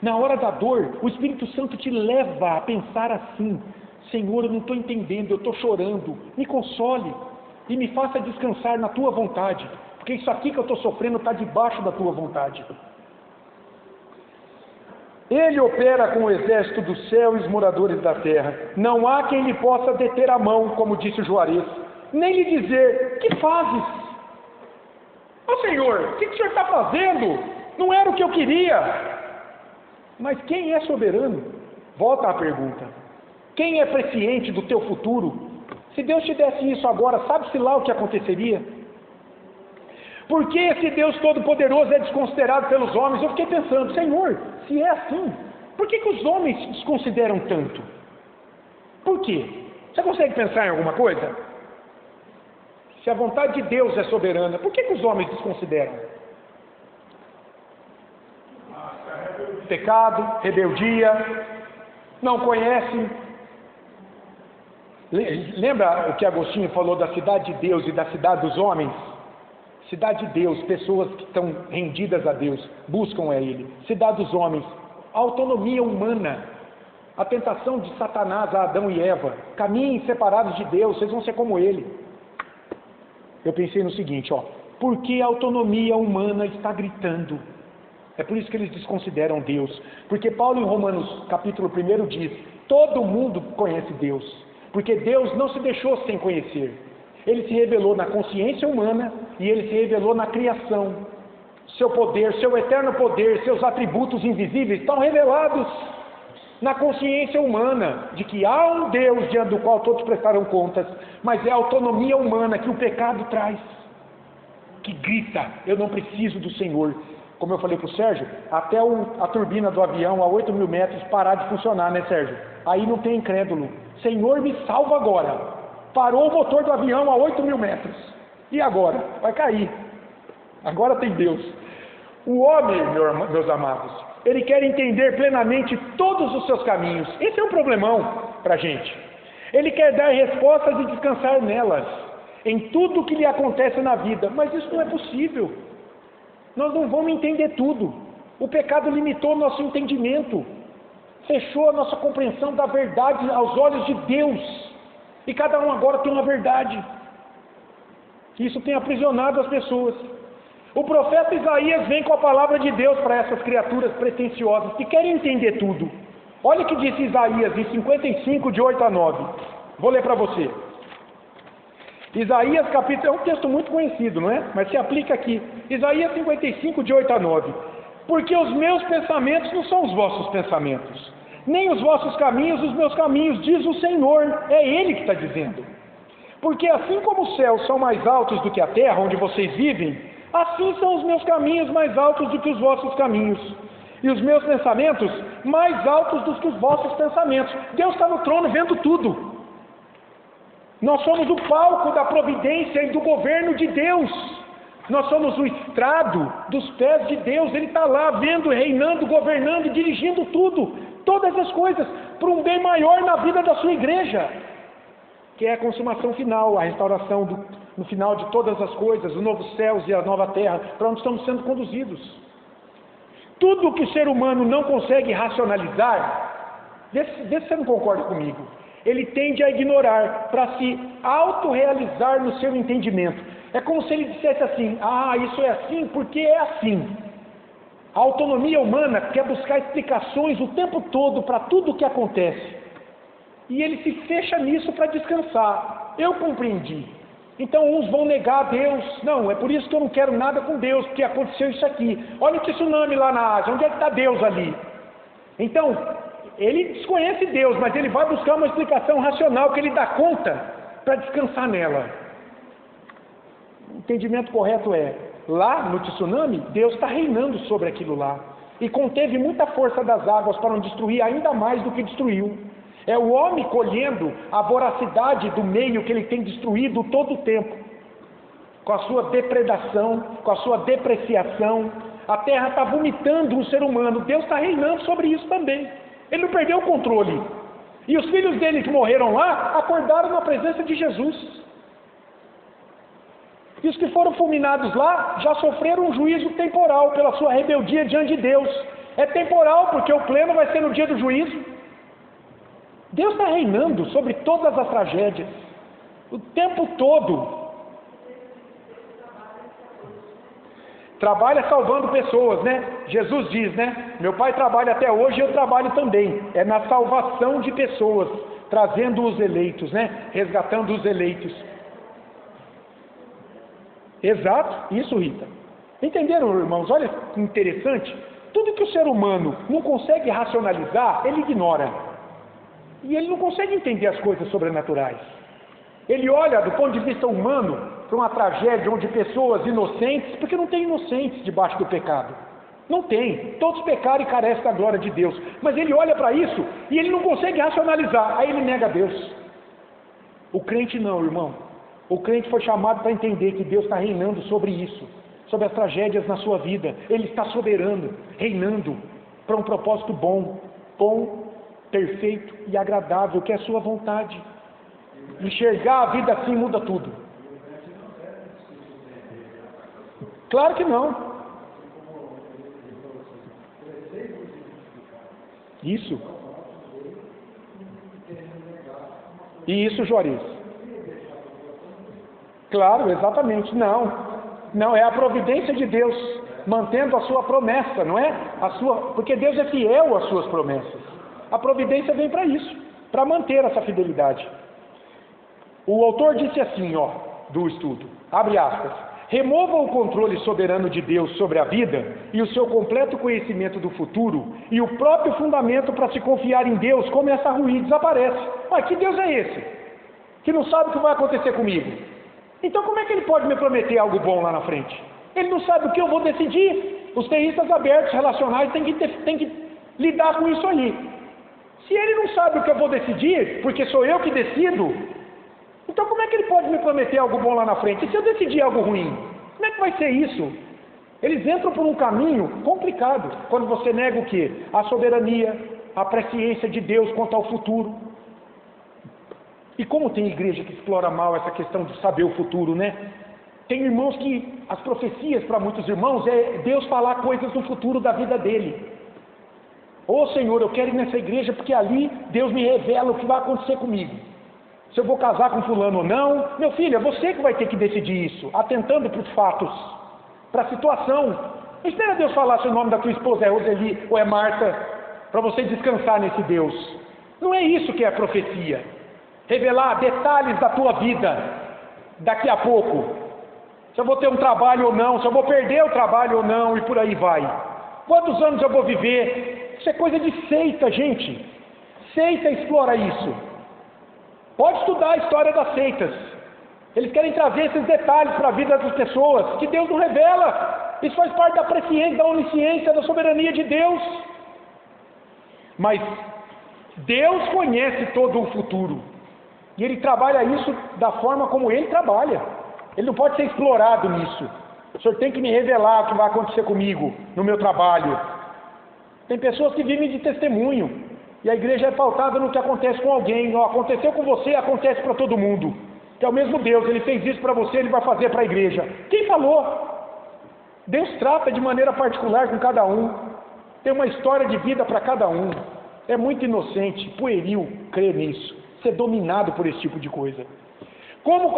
Speaker 1: Na hora da dor, o Espírito Santo te leva a pensar assim: Senhor, eu não estou entendendo, eu estou chorando, me console e me faça descansar na Tua vontade, porque isso aqui que eu estou sofrendo está debaixo da Tua vontade. Ele opera com o exército do céu e os moradores da terra. Não há quem lhe possa deter a mão, como disse o Juarez, nem lhe dizer: que fazes? Ó Senhor, o que o Senhor está fazendo? Não era o que eu queria. Mas quem é soberano? Volta à pergunta. Quem é presciente do teu futuro? Se Deus te desse isso agora, sabe-se lá o que aconteceria? Por que esse Deus Todo-Poderoso é desconsiderado pelos homens? Eu fiquei pensando: Senhor, se é assim, por que os homens desconsideram tanto? Por quê? Você consegue pensar em alguma coisa? Se a vontade de Deus é soberana, por que os homens desconsideram? Pecado, rebeldia, não conhecem. Lembra o que Agostinho falou da cidade de Deus e da cidade dos homens? Cidade de Deus, pessoas que estão rendidas a Deus, buscam a Ele. Cidade dos homens, autonomia humana, a tentação de Satanás a Adão e Eva, caminhem separados de Deus, vocês vão ser como Ele. Eu pensei no seguinte, por que a autonomia humana está gritando? É por isso que eles desconsideram Deus. Porque Paulo em Romanos capítulo 1 diz, todo mundo conhece Deus, porque Deus não se deixou sem conhecer. Ele se revelou na consciência humana e Ele se revelou na criação. Seu poder, seu eterno poder, seus atributos invisíveis estão revelados na consciência humana, de que há um Deus diante do qual todos prestarão contas, mas é a autonomia humana que o pecado traz, que grita, eu não preciso do Senhor. Como eu falei para o Sérgio, até a turbina do avião a 8.000 metros parar de funcionar, né, Sérgio? Aí não tem incrédulo. Senhor, me salva agora. Parou o motor do avião a 8.000 metros. E agora? Vai cair. Agora tem Deus. O homem, meus amados, ele quer entender plenamente todos os seus caminhos. Esse é um problemão para a gente. Ele quer dar respostas e descansar nelas, em tudo o que lhe acontece na vida. Mas isso não é possível. Nós não vamos entender tudo. O pecado limitou nosso entendimento, fechou a nossa compreensão da verdade aos olhos de Deus. E cada um agora tem uma verdade. Isso tem aprisionado as pessoas. O profeta Isaías vem com a palavra de Deus para essas criaturas pretensiosas que querem entender tudo. Olha o que disse Isaías em 55, de 8 a 9. Vou ler para você. Isaías capítulo, é um texto muito conhecido, não é? Mas se aplica aqui. Isaías 55, de 8 a 9. Porque os meus pensamentos não são os vossos pensamentos, nem os vossos caminhos os meus caminhos, diz o Senhor. É Ele que está dizendo. Porque assim como os céus são mais altos do que a terra onde vocês vivem, assim são os meus caminhos mais altos do que os vossos caminhos, e os meus pensamentos mais altos do que os vossos pensamentos. Deus está no trono vendo tudo. Nós somos o palco da providência e do governo de Deus. Nós somos o estrado dos pés de Deus. Ele está lá vendo, reinando, governando, dirigindo tudo, todas as coisas, para um bem maior na vida da sua igreja, que é a consumação final, a restauração no final de todas as coisas, os novos céus e a nova terra, para onde estamos sendo conduzidos. Tudo que o ser humano não consegue racionalizar, vê se você não concorda comigo, ele tende a ignorar, para se autorrealizar no seu entendimento. É como se ele dissesse assim, isso é assim porque é assim. A autonomia humana quer buscar explicações o tempo todo para tudo o que acontece. E ele se fecha nisso para descansar. Eu compreendi. Então uns vão negar a Deus. Não, é por isso que eu não quero nada com Deus, porque aconteceu isso aqui. Olha o tsunami lá na Ásia, onde é que está Deus ali? Então, ele desconhece Deus, mas ele vai buscar uma explicação racional que ele dá conta para descansar nela. O entendimento correto é, lá no tsunami, Deus está reinando sobre aquilo lá. E conteve muita força das águas para não destruir ainda mais do que destruiu. É o homem colhendo a voracidade do meio que ele tem destruído todo o tempo. Com a sua depredação, com a sua depreciação. A terra está vomitando um ser humano. Deus está reinando sobre isso também. Ele não perdeu o controle. E os filhos dele que morreram lá, acordaram na presença de Jesus. E os que foram fulminados lá, já sofreram um juízo temporal pela sua rebeldia diante de Deus. É temporal, porque o pleno vai ser no dia do juízo. Deus está reinando sobre todas as tragédias, o tempo todo. Trabalha salvando pessoas, né? Jesus diz, né? Meu Pai trabalha até hoje e eu trabalho também. É na salvação de pessoas, trazendo os eleitos, né? Resgatando os eleitos. Exato, isso, Rita. Entenderam, irmãos? Olha que interessante. Tudo que o ser humano não consegue racionalizar, ele ignora. E ele não consegue entender as coisas sobrenaturais. Ele olha do ponto de vista humano para uma tragédia onde pessoas inocentes, porque não tem inocentes debaixo do pecado. Não tem. Todos pecaram e carecem da glória de Deus. Mas ele olha para isso e ele não consegue racionalizar. Aí ele nega Deus. O crente não, irmão. O crente foi chamado para entender que Deus está reinando sobre isso, sobre as tragédias na sua vida. Ele está soberano, reinando para um propósito bom, perfeito e agradável, que é a sua vontade. Enxergar a vida assim muda tudo. Claro que não. Isso. E isso, Juarez. Claro, exatamente. Não, é a providência de Deus, mantendo a sua promessa, não é? Porque Deus é fiel às suas promessas. A providência vem para isso, para manter essa fidelidade. O autor disse assim, do estudo, abre aspas, remova o controle soberano de Deus sobre a vida e o seu completo conhecimento do futuro e o próprio fundamento para se confiar em Deus começa a ruir, desaparece. Mas que Deus é esse? Que não sabe o que vai acontecer comigo? Então como é que ele pode me prometer algo bom lá na frente? Ele não sabe o que eu vou decidir. Os teístas abertos, relacionais, têm que lidar com isso aí. Se ele não sabe o que eu vou decidir, porque sou eu que decido, então como é que ele pode me prometer algo bom lá na frente? E se eu decidir algo ruim? Como é que vai ser isso? Eles entram por um caminho complicado, quando você nega o quê? A soberania, a presciência de Deus quanto ao futuro. E como tem igreja que explora mal essa questão de saber o futuro, né? Tem irmãos que, as profecias para muitos irmãos é Deus falar coisas do futuro da vida dele. Ô Senhor, eu quero ir nessa igreja porque ali Deus me revela o que vai acontecer comigo. Se eu vou casar com fulano ou não. Meu filho, é você que vai ter que decidir isso, atentando para os fatos, para a situação. Não espera Deus falar se o nome da tua esposa é Roseli ou é Marta, para você descansar nesse Deus. Não é isso que é a profecia. Revelar detalhes da tua vida, daqui a pouco. Se eu vou ter um trabalho ou não, se eu vou perder o trabalho ou não, e por aí vai. Quantos anos eu vou viver? Isso é coisa de seita, gente. Seita explora isso. Pode estudar a história das seitas. Eles querem trazer esses detalhes para a vida das pessoas, que Deus não revela. Isso faz parte da presciência, da onisciência, da soberania de Deus. Mas Deus conhece todo o futuro. E Ele trabalha isso da forma como Ele trabalha. Ele não pode ser explorado nisso. O Senhor tem que me revelar o que vai acontecer comigo, no meu trabalho. Tem pessoas que vivem de testemunho. E a igreja é pautada no que acontece com alguém. Não aconteceu com você, acontece para todo mundo. Que é o mesmo Deus, Ele fez isso para você, Ele vai fazer para a igreja. Quem falou? Deus trata de maneira particular com cada um. Tem uma história de vida para cada um. É muito inocente, pueril, crer nisso. Ser dominado por esse tipo de coisa.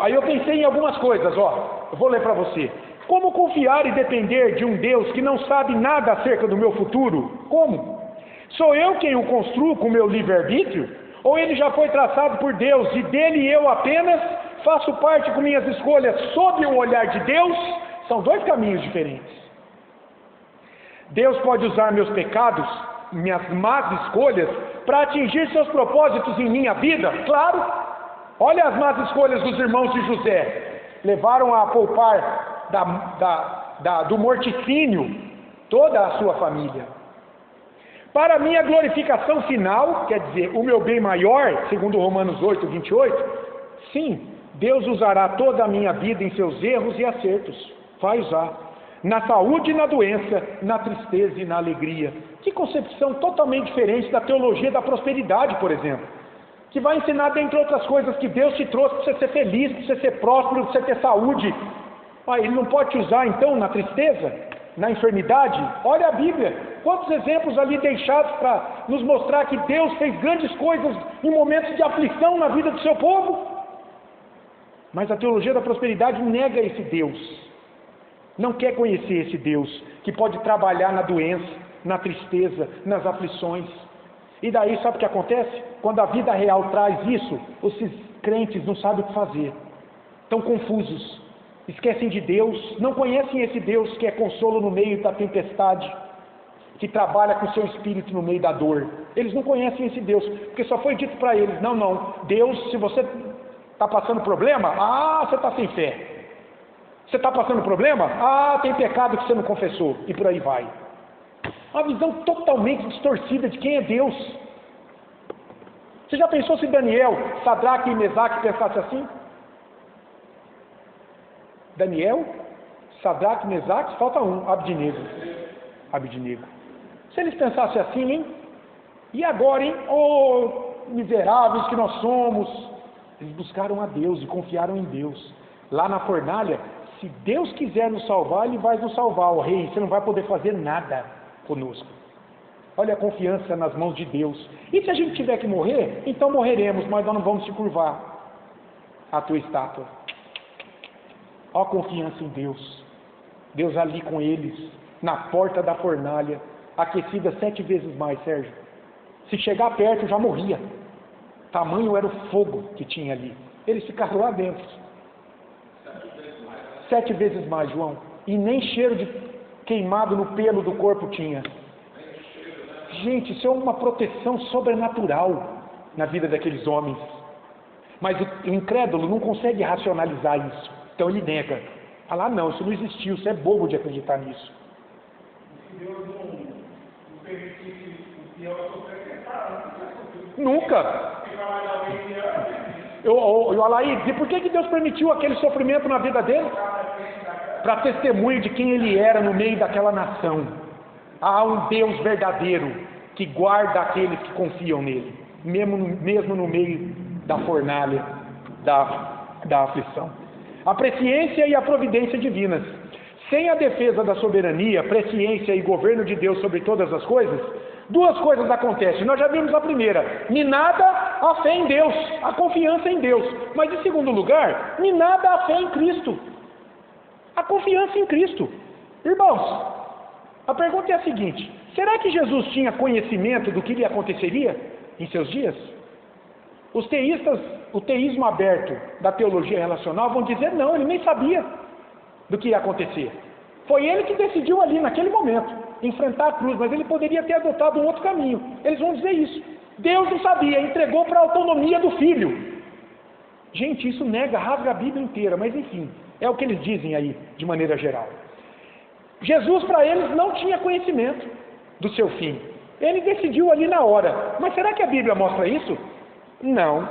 Speaker 1: Aí eu pensei em algumas coisas, eu vou ler para você. Como confiar e depender de um Deus que não sabe nada acerca do meu futuro? Como? Sou eu quem o construo com o meu livre-arbítrio? Ou ele já foi traçado por Deus e dele eu apenas faço parte com minhas escolhas sob o olhar de Deus? São dois caminhos diferentes. Deus pode usar meus pecados, minhas más escolhas, para atingir seus propósitos em minha vida? Claro! Olha as más escolhas dos irmãos de José. Levaram a poupar do morticínio toda a sua família. Para minha glorificação final, quer dizer, o meu bem maior, segundo Romanos 8, 28, sim, Deus usará toda a minha vida em seus erros e acertos. Vai usar. Na saúde e na doença, na tristeza e na alegria. Que concepção totalmente diferente da teologia da prosperidade, por exemplo. Que vai ensinar, dentre outras coisas, que Deus te trouxe para você ser feliz, para você ser próspero, para você ter saúde. Ele não pode te usar, então, na tristeza, na enfermidade? Olha a Bíblia. Quantos exemplos ali deixados para nos mostrar que Deus fez grandes coisas em momentos de aflição na vida do seu povo? Mas a teologia da prosperidade nega esse Deus. Não quer conhecer esse Deus que pode trabalhar na doença, na tristeza, nas aflições. E daí sabe o que acontece? Quando a vida real traz isso, esses crentes não sabem o que fazer. Estão confusos. Esquecem de Deus, não conhecem esse Deus que é consolo no meio da tempestade, que trabalha com o seu espírito no meio da dor. Eles não conhecem esse Deus, porque só foi dito para eles, não, Deus, se você está passando problema, você está sem fé. Você está passando problema? Tem pecado que você não confessou, e por aí vai. Uma visão totalmente distorcida de quem é Deus. Você já pensou se Daniel, Sadraque e Mesaque pensassem assim? Daniel, Sadraque, Mesaque, falta um, Abdinego. Se eles pensassem assim, hein? E agora, hein? Oh, miseráveis que nós somos! Eles buscaram a Deus e confiaram em Deus. Lá na fornalha, se Deus quiser nos salvar, Ele vai nos salvar. O rei, você não vai poder fazer nada conosco. Olha a confiança nas mãos de Deus. E se a gente tiver que morrer, então morreremos, mas nós não vamos se curvar à tua estátua. Olha a confiança em Deus. Deus ali com eles, na porta da fornalha, aquecida 7 vezes mais, Sérgio. Se chegar perto, já morria. Tamanho era o fogo que tinha ali. Eles ficaram lá dentro. 7 vezes mais, João. E nem cheiro de queimado no pelo do corpo tinha. Gente, isso é uma proteção sobrenatural na vida daqueles homens. Mas o incrédulo não consegue racionalizar isso. Então ele nega. Fala, não, isso não existiu, você é bobo de acreditar nisso.
Speaker 2: Se Deus não permitisse o fiel sofrer,
Speaker 1: nunca. Eu Alaí, e por que Deus permitiu aquele sofrimento na vida dele? Para testemunho de quem ele era no meio daquela nação. Há um Deus verdadeiro que guarda aqueles que confiam nele, mesmo no meio da fornalha da aflição. A presciência e a providência divinas. Sem a defesa da soberania, presciência e governo de Deus sobre todas as coisas, duas coisas acontecem. Nós já vimos a primeira, minada a fé em Deus, a confiança em Deus. Mas em segundo lugar, minada a fé em Cristo, a confiança em Cristo. Irmãos, a pergunta é a seguinte: será que Jesus tinha conhecimento do que lhe aconteceria em seus dias? Os teístas, o teísmo aberto da teologia relacional vão dizer não, ele nem sabia do que ia acontecer. Foi ele que decidiu ali naquele momento enfrentar a cruz, mas ele poderia ter adotado um outro caminho. Eles vão dizer isso. Deus não sabia, entregou para a autonomia do Filho. Gente, isso nega, rasga a Bíblia inteira, mas enfim, é o que eles dizem aí, de maneira geral. Jesus, para eles, não tinha conhecimento do seu fim. Ele decidiu ali na hora. Mas será que a Bíblia mostra isso? Não.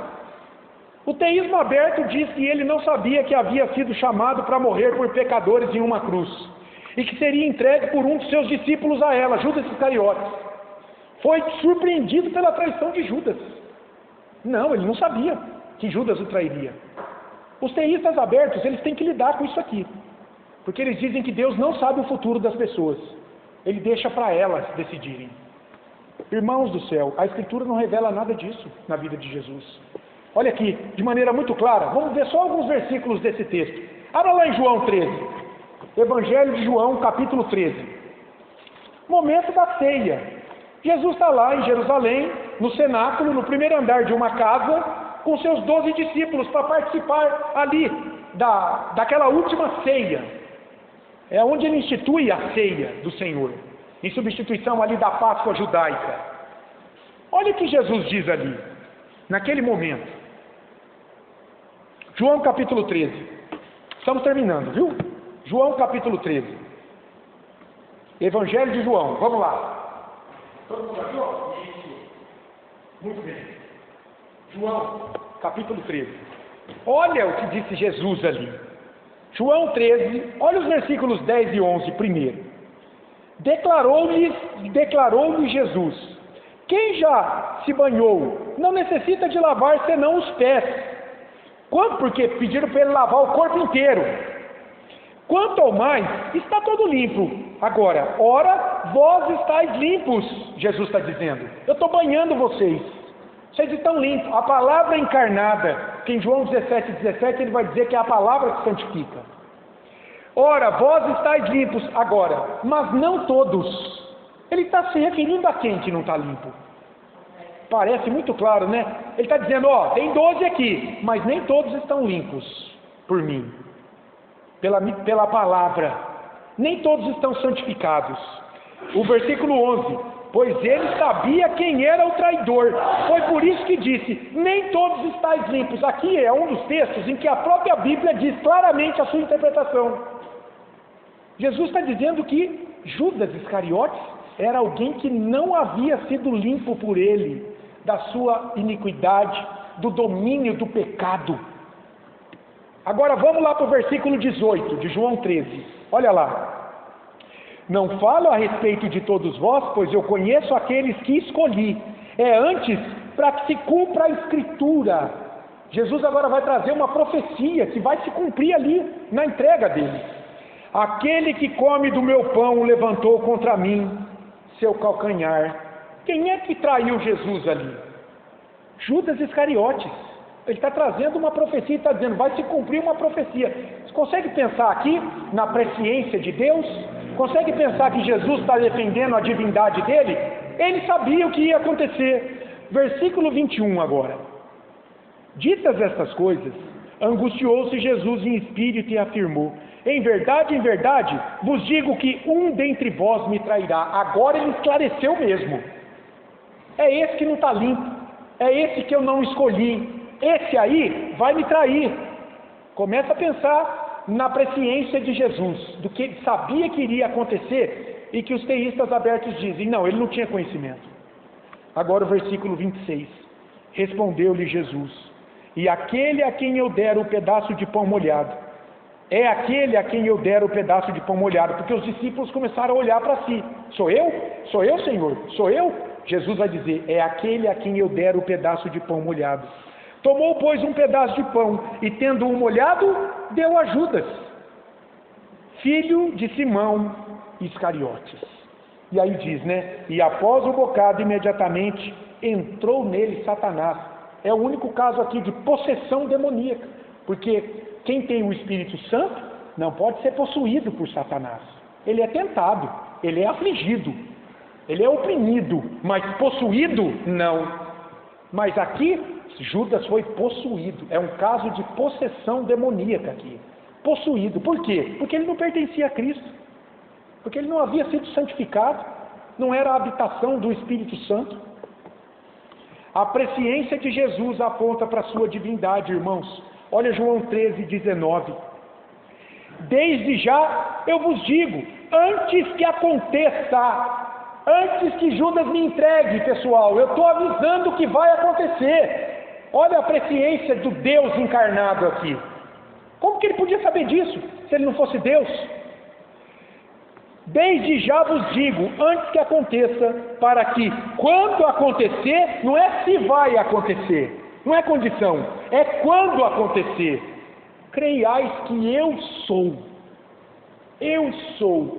Speaker 1: O teísmo aberto diz que ele não sabia que havia sido chamado para morrer por pecadores em uma cruz, e que seria entregue por um de seus discípulos a ela, Judas Iscariotes. Foi surpreendido pela traição de Judas. Não, ele não sabia que Judas o trairia. Os teístas abertos, eles têm que lidar com isso aqui, porque eles dizem que Deus não sabe o futuro das pessoas, ele deixa para elas decidirem. Irmãos do céu, a Escritura não revela nada disso na vida de Jesus. Olha aqui, de maneira muito clara, vamos ver só alguns versículos desse texto. Abra lá em João 13, Evangelho de João, capítulo 13. Momento da ceia. Jesus está lá em Jerusalém, no cenáculo, no primeiro andar de uma casa, com seus 12 discípulos para participar ali daquela última ceia. É onde ele institui a ceia do Senhor, em substituição ali da Páscoa judaica. Olha o que Jesus diz ali, naquele momento. João capítulo 13. Estamos terminando, viu? João capítulo 13. Evangelho de João, vamos lá. Todo mundo aqui, ó? Muito bem. João capítulo 13. Olha o que disse Jesus ali. João 13, olha os versículos 10 e 11 primeiro. Declarou-lhe Jesus: quem já se banhou não necessita de lavar senão os pés. Porque pediram para ele lavar o corpo inteiro. Quanto ao mais, está todo limpo. Agora, ora, vós estáis limpos, Jesus está dizendo. Eu estou banhando vocês. Vocês estão limpos. A palavra encarnada, que em João 17:17 ele vai dizer que é a palavra que santifica. Ora, vós estáis limpos agora, mas não todos. Ele está se referindo a quem que não está limpo? Parece muito claro, né? Ele está dizendo, ó, tem 12 aqui, mas nem todos estão limpos por mim, pela palavra. Nem todos estão santificados. O versículo 11, pois ele sabia quem era o traidor. Foi por isso que disse, nem todos estáis limpos. Aqui é um dos textos em que a própria Bíblia diz claramente a sua interpretação. Jesus está dizendo que Judas Iscariotes era alguém que não havia sido limpo por ele, da sua iniquidade, do domínio do pecado. Agora vamos lá para o versículo 18 de João 13. Olha lá. Não falo a respeito de todos vós, pois eu conheço aqueles que escolhi. É antes para que se cumpra a Escritura. Jesus agora vai trazer uma profecia que vai se cumprir ali na entrega dele. Aquele que come do meu pão levantou contra mim seu calcanhar. Quem é que traiu Jesus ali? Judas Iscariotes. Ele está trazendo uma profecia e está dizendo, vai se cumprir uma profecia. Você consegue pensar aqui na presciência de Deus? Consegue pensar que Jesus está defendendo a divindade dele? Ele sabia o que ia acontecer. Versículo 21 agora. Ditas estas coisas, angustiou-se Jesus em espírito e afirmou, em verdade, vos digo que um dentre vós me trairá. Agora ele esclareceu mesmo. É esse que não está limpo. É esse que eu não escolhi. Esse aí vai me trair. Começa a pensar na presciência de Jesus, do que ele sabia que iria acontecer e que os teístas abertos dizem, não, ele não tinha conhecimento. Agora o versículo 26. Respondeu-lhe Jesus, e aquele a quem eu der o pedaço de pão molhado, é aquele a quem eu der o pedaço de pão molhado, porque os discípulos começaram a olhar para si. Sou eu? Sou eu, Senhor? Sou eu? Jesus vai dizer, é aquele a quem eu der o pedaço de pão molhado. Tomou, pois, um pedaço de pão, e tendo-o molhado, deu a Judas, filho de Simão Iscariotes. E aí diz, né? E após o bocado, imediatamente, entrou nele Satanás. É o único caso aqui de possessão demoníaca, porque quem tem o Espírito Santo não pode ser possuído por Satanás. Ele é tentado, ele é afligido, ele é oprimido, mas possuído, não. Mas aqui, Judas foi possuído. É um caso de possessão demoníaca aqui. Possuído. Por quê? Porque ele não pertencia a Cristo. Porque ele não havia sido santificado. Não era a habitação do Espírito Santo. A presciência de Jesus aponta para a sua divindade, irmãos. Olha João 13, 19. Desde já eu vos digo, antes que aconteça, antes que Judas me entregue, pessoal, eu estou avisando que vai acontecer. Olha a presciência do Deus encarnado aqui. Como que ele podia saber disso, se ele não fosse Deus? Desde já vos digo, antes que aconteça, para que, quando acontecer, não é se vai acontecer, não é condição, é quando acontecer, creiais que eu sou,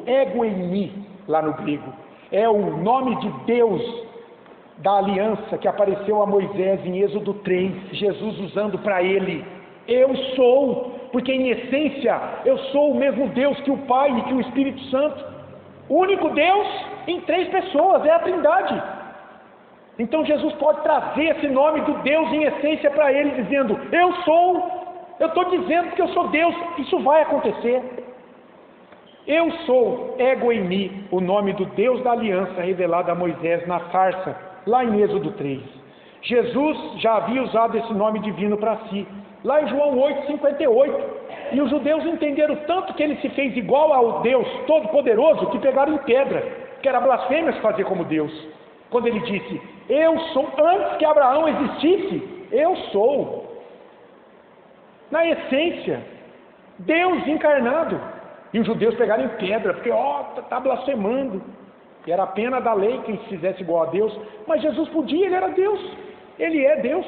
Speaker 1: ego eimi, lá no grego, é o nome de Deus, da aliança que apareceu a Moisés em Êxodo 3, Jesus usando para ele, eu sou, porque em essência eu sou o mesmo Deus que o Pai e que o Espírito Santo, o único Deus em 3 pessoas, é a Trindade. Então Jesus pode trazer esse nome do Deus em essência para ele, dizendo, eu estou dizendo que eu sou Deus, isso vai acontecer. Eu sou, ego eimi, o nome do Deus da aliança revelado a Moisés na sarça, lá em Êxodo 3. Jesus já havia usado esse nome divino para si, lá em João 8, 58. E os judeus entenderam tanto que ele se fez igual ao Deus Todo-Poderoso, que pegaram em pedra, que era blasfêmia se fazer como Deus. Quando ele disse, eu sou, antes que Abraão existisse, eu sou. Na essência, Deus encarnado. E os judeus pegaram em pedra, porque, está blasfemando. E era a pena da lei quem se fizesse igual a Deus. Mas Jesus podia, ele era Deus. Ele é Deus.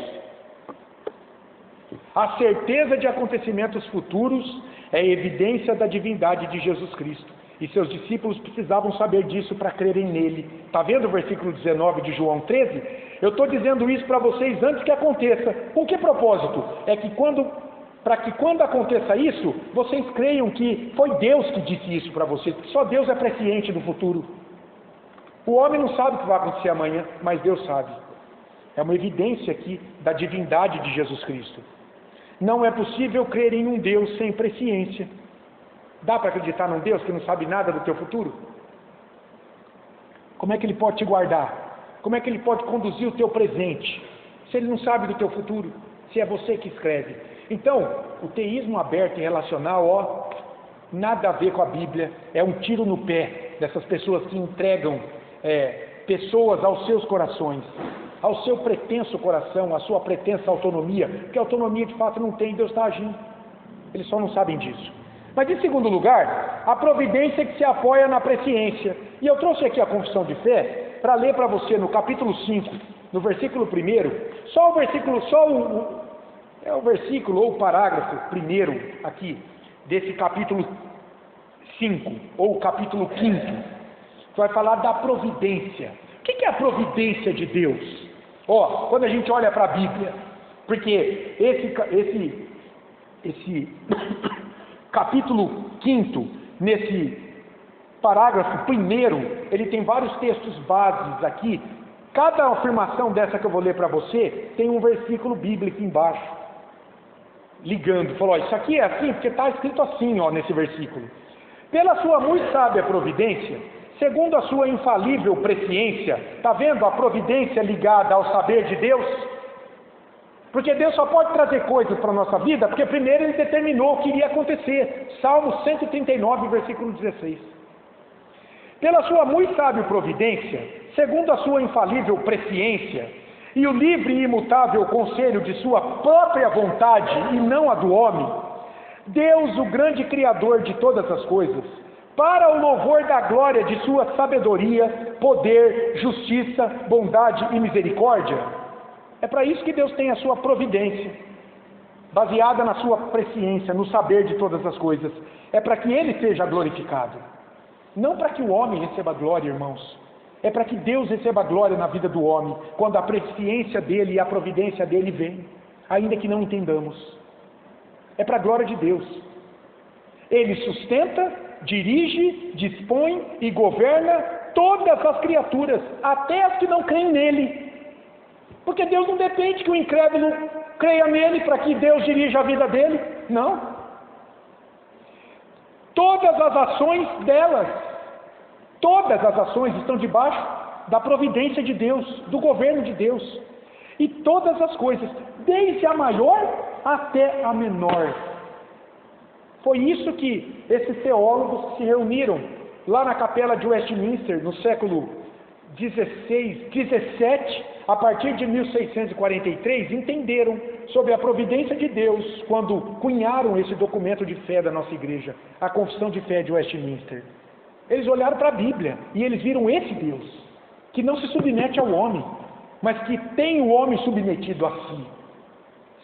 Speaker 1: A certeza de acontecimentos futuros é evidência da divindade de Jesus Cristo. E seus discípulos precisavam saber disso para crerem nele. Está vendo o versículo 19 de João 13? Eu estou dizendo isso para vocês antes que aconteça. Com que propósito? É que para que quando aconteça isso, vocês creiam que foi Deus que disse isso para vocês, porque só Deus é presciente do futuro. O homem não sabe o que vai acontecer amanhã, mas Deus sabe. É uma evidência aqui da divindade de Jesus Cristo. Não é possível crer em um Deus sem presciência. Dá para acreditar num Deus que não sabe nada do teu futuro? Como é que ele pode te guardar? Como é que ele pode conduzir o teu presente? Se ele não sabe do teu futuro, se é você que escreve. Então, o teísmo aberto e relacional, nada a ver com a Bíblia, é um tiro no pé dessas pessoas que entregam pessoas aos seus corações, ao seu pretenso coração, à sua pretensa autonomia, porque autonomia de fato não tem, Deus está agindo. Eles só não sabem disso. Mas em segundo lugar, a providência que se apoia na presciência. E eu trouxe aqui a confissão de fé para ler para você no capítulo 5, no versículo 1, só o versículo, o versículo ou o parágrafo primeiro aqui, desse capítulo 5, ou capítulo 5, que vai falar da providência. O que é a providência de Deus? Quando a gente olha para a Bíblia, porque esse capítulo 5, nesse parágrafo primeiro, ele tem vários textos bases aqui. Cada afirmação dessa que eu vou ler para você, tem um versículo bíblico embaixo, ligando. Falou, isso aqui é assim, porque está escrito assim, nesse versículo. Pela sua muito sábia providência, segundo a sua infalível presciência, está vendo a providência ligada ao saber de Deus? Porque Deus só pode trazer coisas para a nossa vida, porque primeiro Ele determinou o que iria acontecer. Salmo 139, versículo 16. Pela sua muito sábia providência, segundo a sua infalível presciência, e o livre e imutável conselho de sua própria vontade, e não a do homem, Deus, o grande Criador de todas as coisas, para o louvor da glória de sua sabedoria, poder, justiça, bondade e misericórdia. É para isso que Deus tem a sua providência, baseada na sua presciência, no saber de todas as coisas. É para que Ele seja glorificado. Não para que o homem receba glória, irmãos. É para que Deus receba glória na vida do homem, quando a presciência dEle e a providência dEle vem, ainda que não entendamos. É para a glória de Deus. Ele sustenta, dirige, dispõe e governa todas as criaturas, até as que não creem nele. Porque Deus não depende que o incrédulo creia nele para que Deus dirija a vida dele. Não. Todas as ações delas, todas as ações estão debaixo da providência de Deus, do governo de Deus. E todas as coisas, desde a maior até a menor. Foi isso que esses teólogos se reuniram lá na capela de Westminster, no século 17, a partir de 1643, entenderam sobre a providência de Deus quando cunharam esse documento de fé da nossa igreja, a Confissão de Fé de Westminster. Eles olharam para a Bíblia e eles viram esse Deus, que não se submete ao homem, mas que tem o homem submetido a si.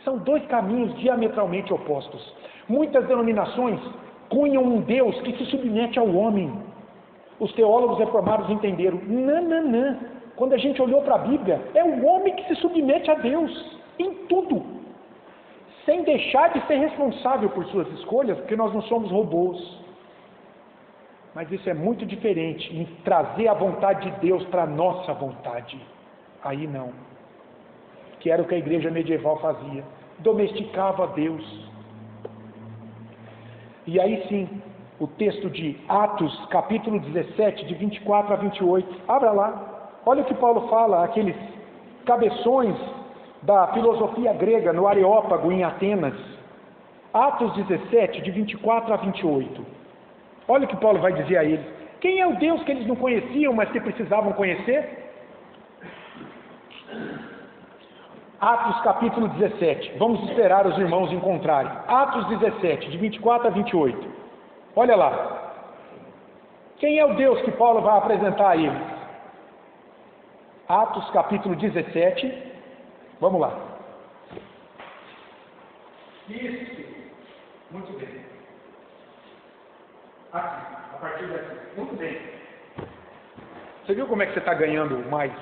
Speaker 1: São dois caminhos diametralmente opostos. Muitas denominações cunham um Deus que se submete ao homem. Os teólogos reformados entenderam, não. Quando a gente olhou para a Bíblia, é o homem que se submete a Deus, em tudo, sem deixar de ser responsável por suas escolhas, porque nós não somos robôs. Mas isso é muito diferente em trazer a vontade de Deus para a nossa vontade. Aí não. Que era o que a igreja medieval fazia. Domesticava Deus. E aí sim, o texto de Atos, capítulo 17, de 24 a 28. Abra lá. Olha o que Paulo fala, aqueles cabeções da filosofia grega no Areópago, em Atenas. Atos 17, de 24 a 28. Olha o que Paulo vai dizer a eles. Quem é o Deus que eles não conheciam, mas que precisavam conhecer? Atos capítulo 17. Vamos esperar os irmãos encontrarem. Atos 17, de 24 a 28. Olha lá. Quem é o Deus que Paulo vai apresentar a eles? Atos capítulo 17. Vamos lá. Isso. Muito bem. Aqui, a partir daqui. Muito bem. Você viu como é que você está ganhando mais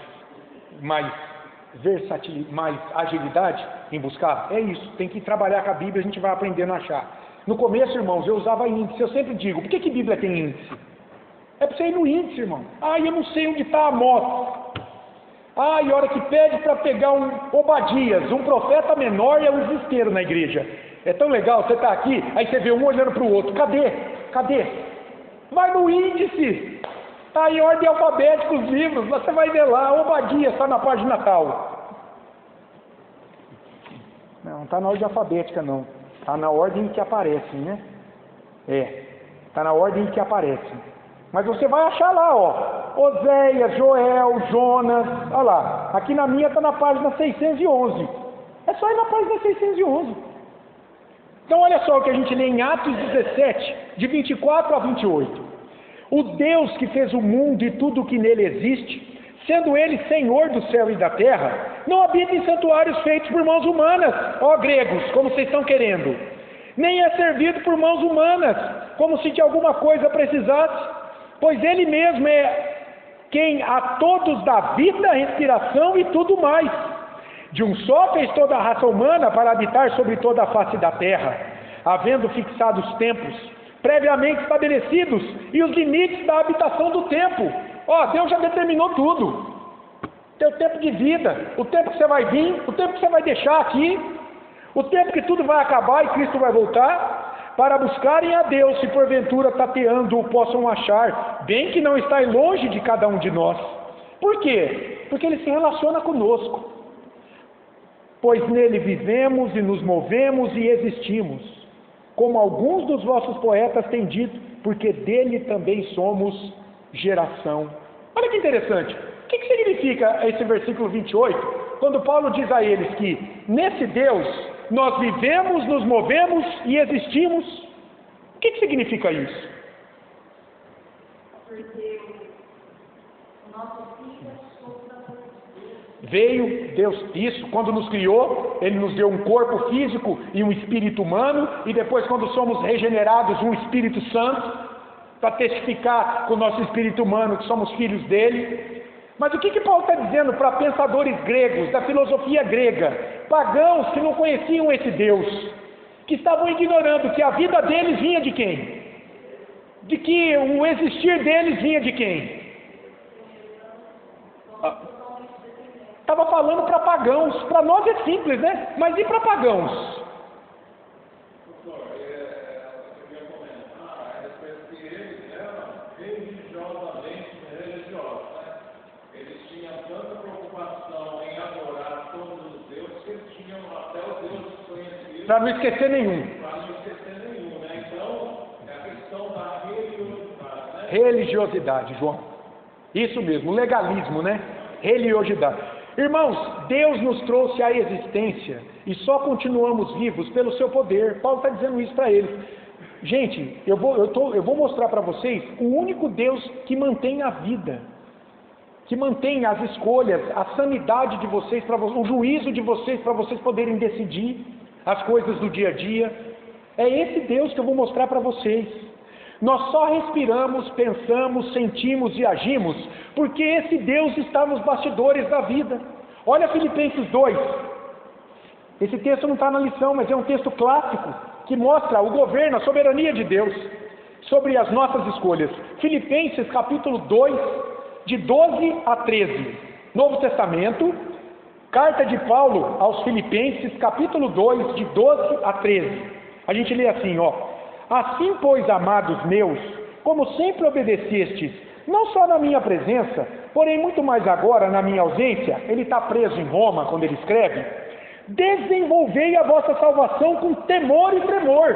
Speaker 1: versatilidade, mais agilidade em buscar? É isso, tem que trabalhar com a Bíblia, a gente vai aprendendo a achar. No começo, irmãos, eu usava índice, eu sempre digo, por que Bíblia tem índice? É para você ir no índice, irmão. Eu não sei onde está a moto. E a hora que pede para pegar um Obadias, um profeta menor, é um desespero na igreja. É tão legal, você está aqui, aí você vê um olhando para o outro, cadê? Vai no índice. Está em ordem alfabética os livros, você vai ver lá, Obadias está na página tal. Não está na ordem alfabética não, está na ordem que aparecem, né? Está na ordem que aparecem. Mas você vai achar lá, Oséias, Joel, Jonas, olha lá, aqui na minha está na página 611. É só ir na página 611. Então olha só o que a gente lê em Atos 17, de 24 a 28. O Deus que fez o mundo e tudo o que nele existe, sendo Ele Senhor do céu e da terra, não habita em santuários feitos por mãos humanas, ó gregos, como vocês estão querendo, nem é servido por mãos humanas, como se de alguma coisa precisasse, pois Ele mesmo é quem a todos dá vida, respiração e tudo mais. De um só fez toda a raça humana para habitar sobre toda a face da terra, havendo fixado os tempos previamente estabelecidos e os limites da habitação do tempo. Deus já determinou tudo. Teu tempo de vida, o tempo que você vai vir, o tempo que você vai deixar aqui, o tempo que tudo vai acabar e Cristo vai voltar, para buscarem a Deus, se porventura tateando o possam achar, bem que não está longe de cada um de nós. Por quê? Porque Ele se relaciona conosco. Pois nele vivemos e nos movemos e existimos, como alguns dos vossos poetas têm dito, porque dele também somos geração. Olha que interessante. O que significa esse versículo 28, quando Paulo diz a eles que nesse Deus nós vivemos, nos movemos e existimos? O que significa isso?
Speaker 3: Porque o nosso filho
Speaker 1: veio Deus, isso, quando nos criou, Ele nos deu um corpo físico e um espírito humano, e depois quando somos regenerados, um Espírito Santo, para testificar com o nosso espírito humano que somos filhos dele. Mas o que Paulo está dizendo para pensadores gregos, da filosofia grega, pagãos que não conheciam esse Deus, que estavam ignorando que a vida deles vinha de quem? De que o existir deles vinha de quem? Estava falando para pagãos. Para nós é simples, né? Mas e para pagãos?
Speaker 2: Doutor, eu ia comentar a respeito que eles eram religiosamente religiosos, né? Eles tinham tanta preocupação em adorar todos os deuses que eles tinham até os deuses conhecidos.
Speaker 1: Para não esquecer nenhum.
Speaker 2: Para não esquecer nenhum, né? Então, é a questão da religiosidade, né?
Speaker 1: Religiosidade, João. Isso mesmo, legalismo, né? Religiosidade. Irmãos, Deus nos trouxe à existência e só continuamos vivos pelo seu poder. Paulo está dizendo isso para eles. Gente, eu vou mostrar para vocês o único Deus que mantém a vida, que mantém as escolhas, a sanidade de vocês, o juízo de vocês, para vocês poderem decidir as coisas do dia a dia. É esse Deus que eu vou mostrar para vocês. Nós só respiramos, pensamos, sentimos e agimos porque esse Deus está nos bastidores da vida. Olha Filipenses 2. Esse texto não está na lição, mas é um texto clássico que mostra o governo, a soberania de Deus sobre as nossas escolhas. Filipenses capítulo 2, de 12 a 13. Novo Testamento, carta de Paulo aos Filipenses, capítulo 2, de 12 a 13. A gente lê assim, Assim, pois, amados meus, como sempre obedecestes, não só na minha presença, porém muito mais agora na minha ausência, ele está preso em Roma quando ele escreve, desenvolvei a vossa salvação com temor e tremor,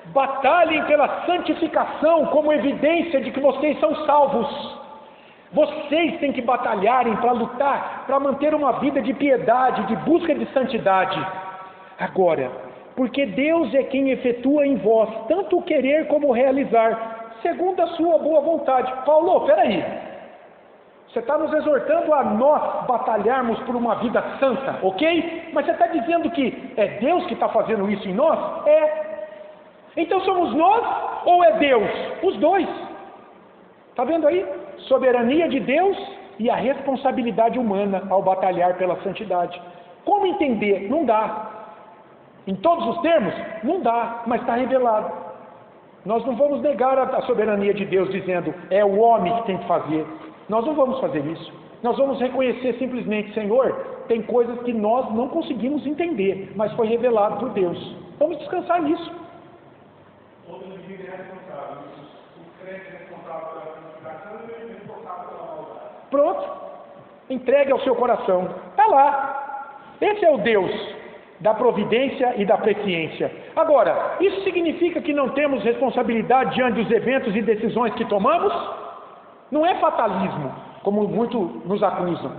Speaker 1: batalhem pela santificação como evidência de que vocês são salvos. Vocês têm que batalharem para lutar, para manter uma vida de piedade, de busca de santidade. Agora, porque Deus é quem efetua em vós tanto o querer como o realizar, segundo a sua boa vontade. Paulo, peraí, você está nos exortando a nós batalharmos por uma vida santa, ok? Mas você está dizendo que é Deus que está fazendo isso em nós? É. Então somos nós ou é Deus? Os dois. Está vendo aí? Soberania de Deus e a responsabilidade humana ao batalhar pela santidade. Como entender? Não dá. Em todos os termos? Não dá, mas está revelado. Nós não vamos negar a soberania de Deus dizendo, é o homem que tem que fazer. Nós não vamos fazer isso. Nós vamos reconhecer simplesmente, Senhor, tem coisas que nós não conseguimos entender, mas foi revelado por Deus. Vamos descansar nisso.
Speaker 2: Todo indivíduo é responsável. O crente é responsável pela santificação e ele é responsável pela maldade.
Speaker 1: Pronto. Entregue ao seu coração. Está lá. Esse é o Deus da providência e da presciência. Agora, isso significa que não temos responsabilidade diante dos eventos e decisões que tomamos? Não é fatalismo, como muitos nos acusam.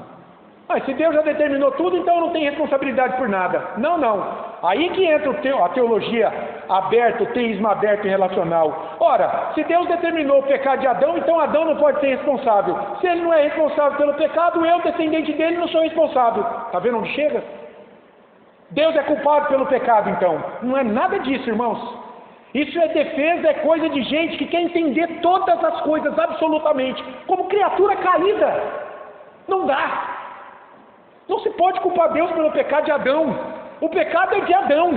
Speaker 1: Mas se Deus já determinou tudo, então eu não tenho responsabilidade por nada. Não, não. Aí que entra a teologia aberta, o teísmo aberto e relacional. Ora, se Deus determinou o pecado de Adão, então Adão não pode ser responsável. Se ele não é responsável pelo pecado, eu, descendente dele, não sou responsável. Está vendo onde chega? Deus é culpado pelo pecado, então. Não é nada disso, irmãos. Isso é defesa, é coisa de gente que quer entender todas as coisas, absolutamente. Como criatura caída. Não dá. Não se pode culpar Deus pelo pecado de Adão. O pecado é de Adão,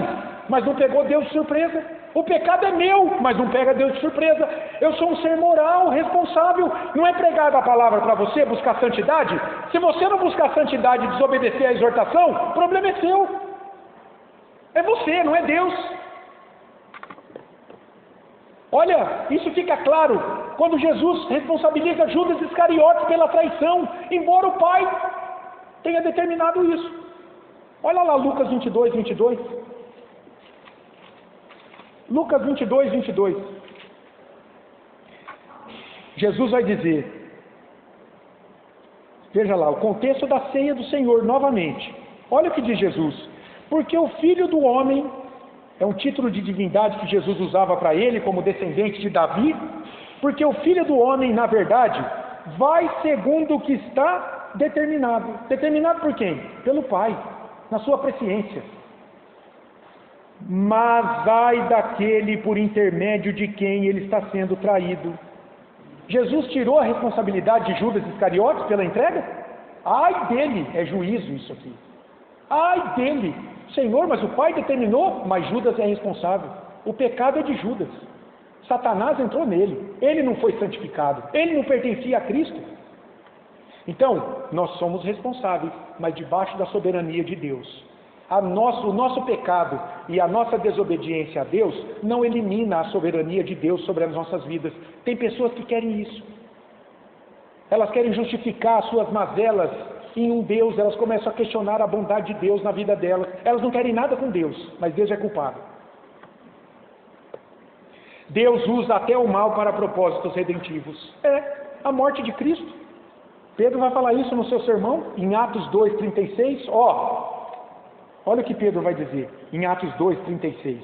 Speaker 1: mas não pegou Deus de surpresa. O pecado é meu, mas não pega Deus de surpresa. Eu sou um ser moral, responsável. Não é pregada a palavra para você buscar santidade? Se você não buscar santidade e desobedecer à exortação, o problema é seu. É você, não é Deus. Olha, isso fica claro quando Jesus responsabiliza Judas Iscariotes pela traição, embora o Pai tenha determinado isso. Olha lá Lucas 22, 22. Lucas 22, 22. Jesus vai dizer, veja lá, o contexto da ceia do Senhor, novamente. Olha o que diz Jesus. Porque o Filho do Homem, é um título de divindade que Jesus usava para ele, como descendente de Davi, porque o Filho do Homem, na verdade, vai segundo o que está determinado. Determinado por quem? Pelo Pai, na sua presciência. Mas ai daquele por intermédio de quem ele está sendo traído. Jesus tirou a responsabilidade de Judas Iscariotes pela entrega? Ai dele, é juízo isso aqui. Ai dele, Senhor, mas o Pai determinou, mas Judas é responsável. O pecado é de Judas. Satanás entrou nele. Ele não foi santificado. Ele não pertencia a Cristo. Então, nós somos responsáveis, mas debaixo da soberania de Deus. O nosso pecado e a nossa desobediência a Deus não elimina a soberania de Deus sobre as nossas vidas. Tem pessoas que querem isso. Elas querem justificar as suas mazelas em um Deus, elas começam a questionar a bondade de Deus na vida delas. Elas não querem nada com Deus, mas Deus é culpado. Deus usa até o mal para propósitos redentivos. É a morte de Cristo. Pedro vai falar isso no seu sermão, em Atos 2,36. Olha o que Pedro vai dizer, em Atos 2,36.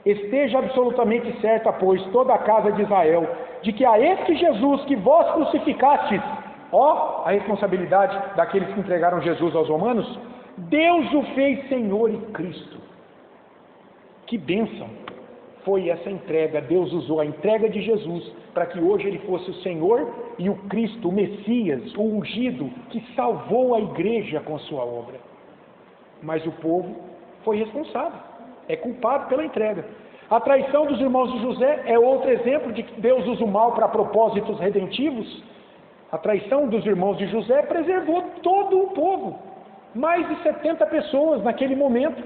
Speaker 1: Esteja absolutamente certa, pois, toda a casa de Israel, de que a este Jesus que vós crucificastes, a responsabilidade daqueles que entregaram Jesus aos romanos, Deus o fez Senhor e Cristo. Que bênção foi essa entrega. Deus usou a entrega de Jesus para que hoje ele fosse o Senhor e o Cristo, o Messias, o ungido, que salvou a igreja com a sua obra. Mas o povo foi responsável, é culpado pela entrega. A traição dos irmãos de José é outro exemplo de que Deus usa o mal para propósitos redentivos. A traição dos irmãos de José preservou todo o povo. Mais de 70 pessoas naquele momento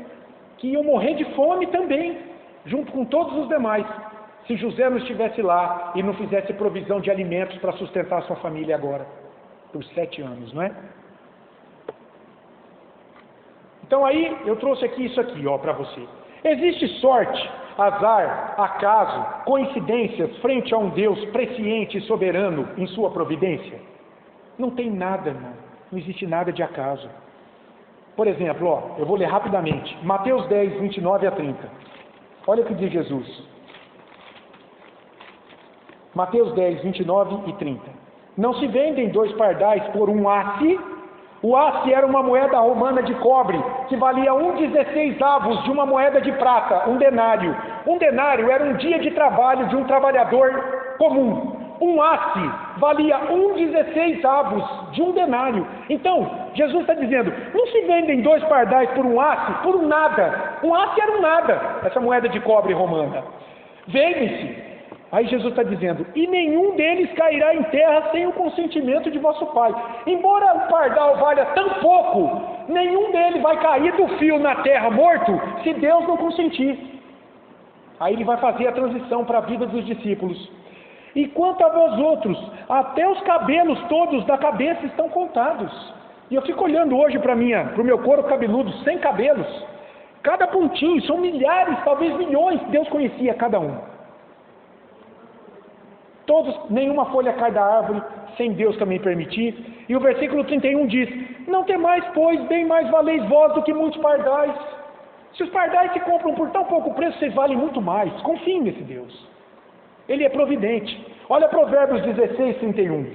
Speaker 1: que iam morrer de fome também, junto com todos os demais, se José não estivesse lá e não fizesse provisão de alimentos para sustentar a sua família agora, por 7 anos, não é? Então aí, eu trouxe aqui isso aqui, para você. Existe sorte, azar, acaso, coincidências frente a um Deus presciente e soberano em sua providência? Não tem nada, irmão. Não existe nada de acaso. Por exemplo, eu vou ler rapidamente. Mateus 10, 29 a 30. Olha o que diz Jesus. Mateus 10, 29 e 30. Não se vendem 2 pardais por um asse. O asse era uma moeda romana de cobre, que valia 1,16 avos de uma moeda de prata, um denário. Um denário era um dia de trabalho de um trabalhador comum. Um asse valia 1,16 avos de um denário. Então, Jesus está dizendo, não se vendem 2 pardais por um asse, por um nada. Um asse era um nada, essa moeda de cobre romana. Vendem-se. Aí Jesus está dizendo, e nenhum deles cairá em terra sem o consentimento de vosso Pai. Embora o pardal valha tão pouco, nenhum deles vai cair do fio na terra morto, se Deus não consentir. Aí ele vai fazer a transição para a vida dos discípulos. E quanto a vós outros, até os cabelos todos da cabeça estão contados. E eu fico olhando hoje para o meu couro cabeludo, sem cabelos. Cada pontinho, são milhares, talvez milhões, Deus conhecia cada um. Todos, nenhuma folha cai da árvore, sem Deus também permitir. E o versículo 31 diz, Não temais, pois, bem mais valeis vós do que muitos pardais. Se os pardais se compram por tão pouco preço, vocês valem muito mais. Confiem nesse Deus. Ele é providente. Olha Provérbios 16, 31.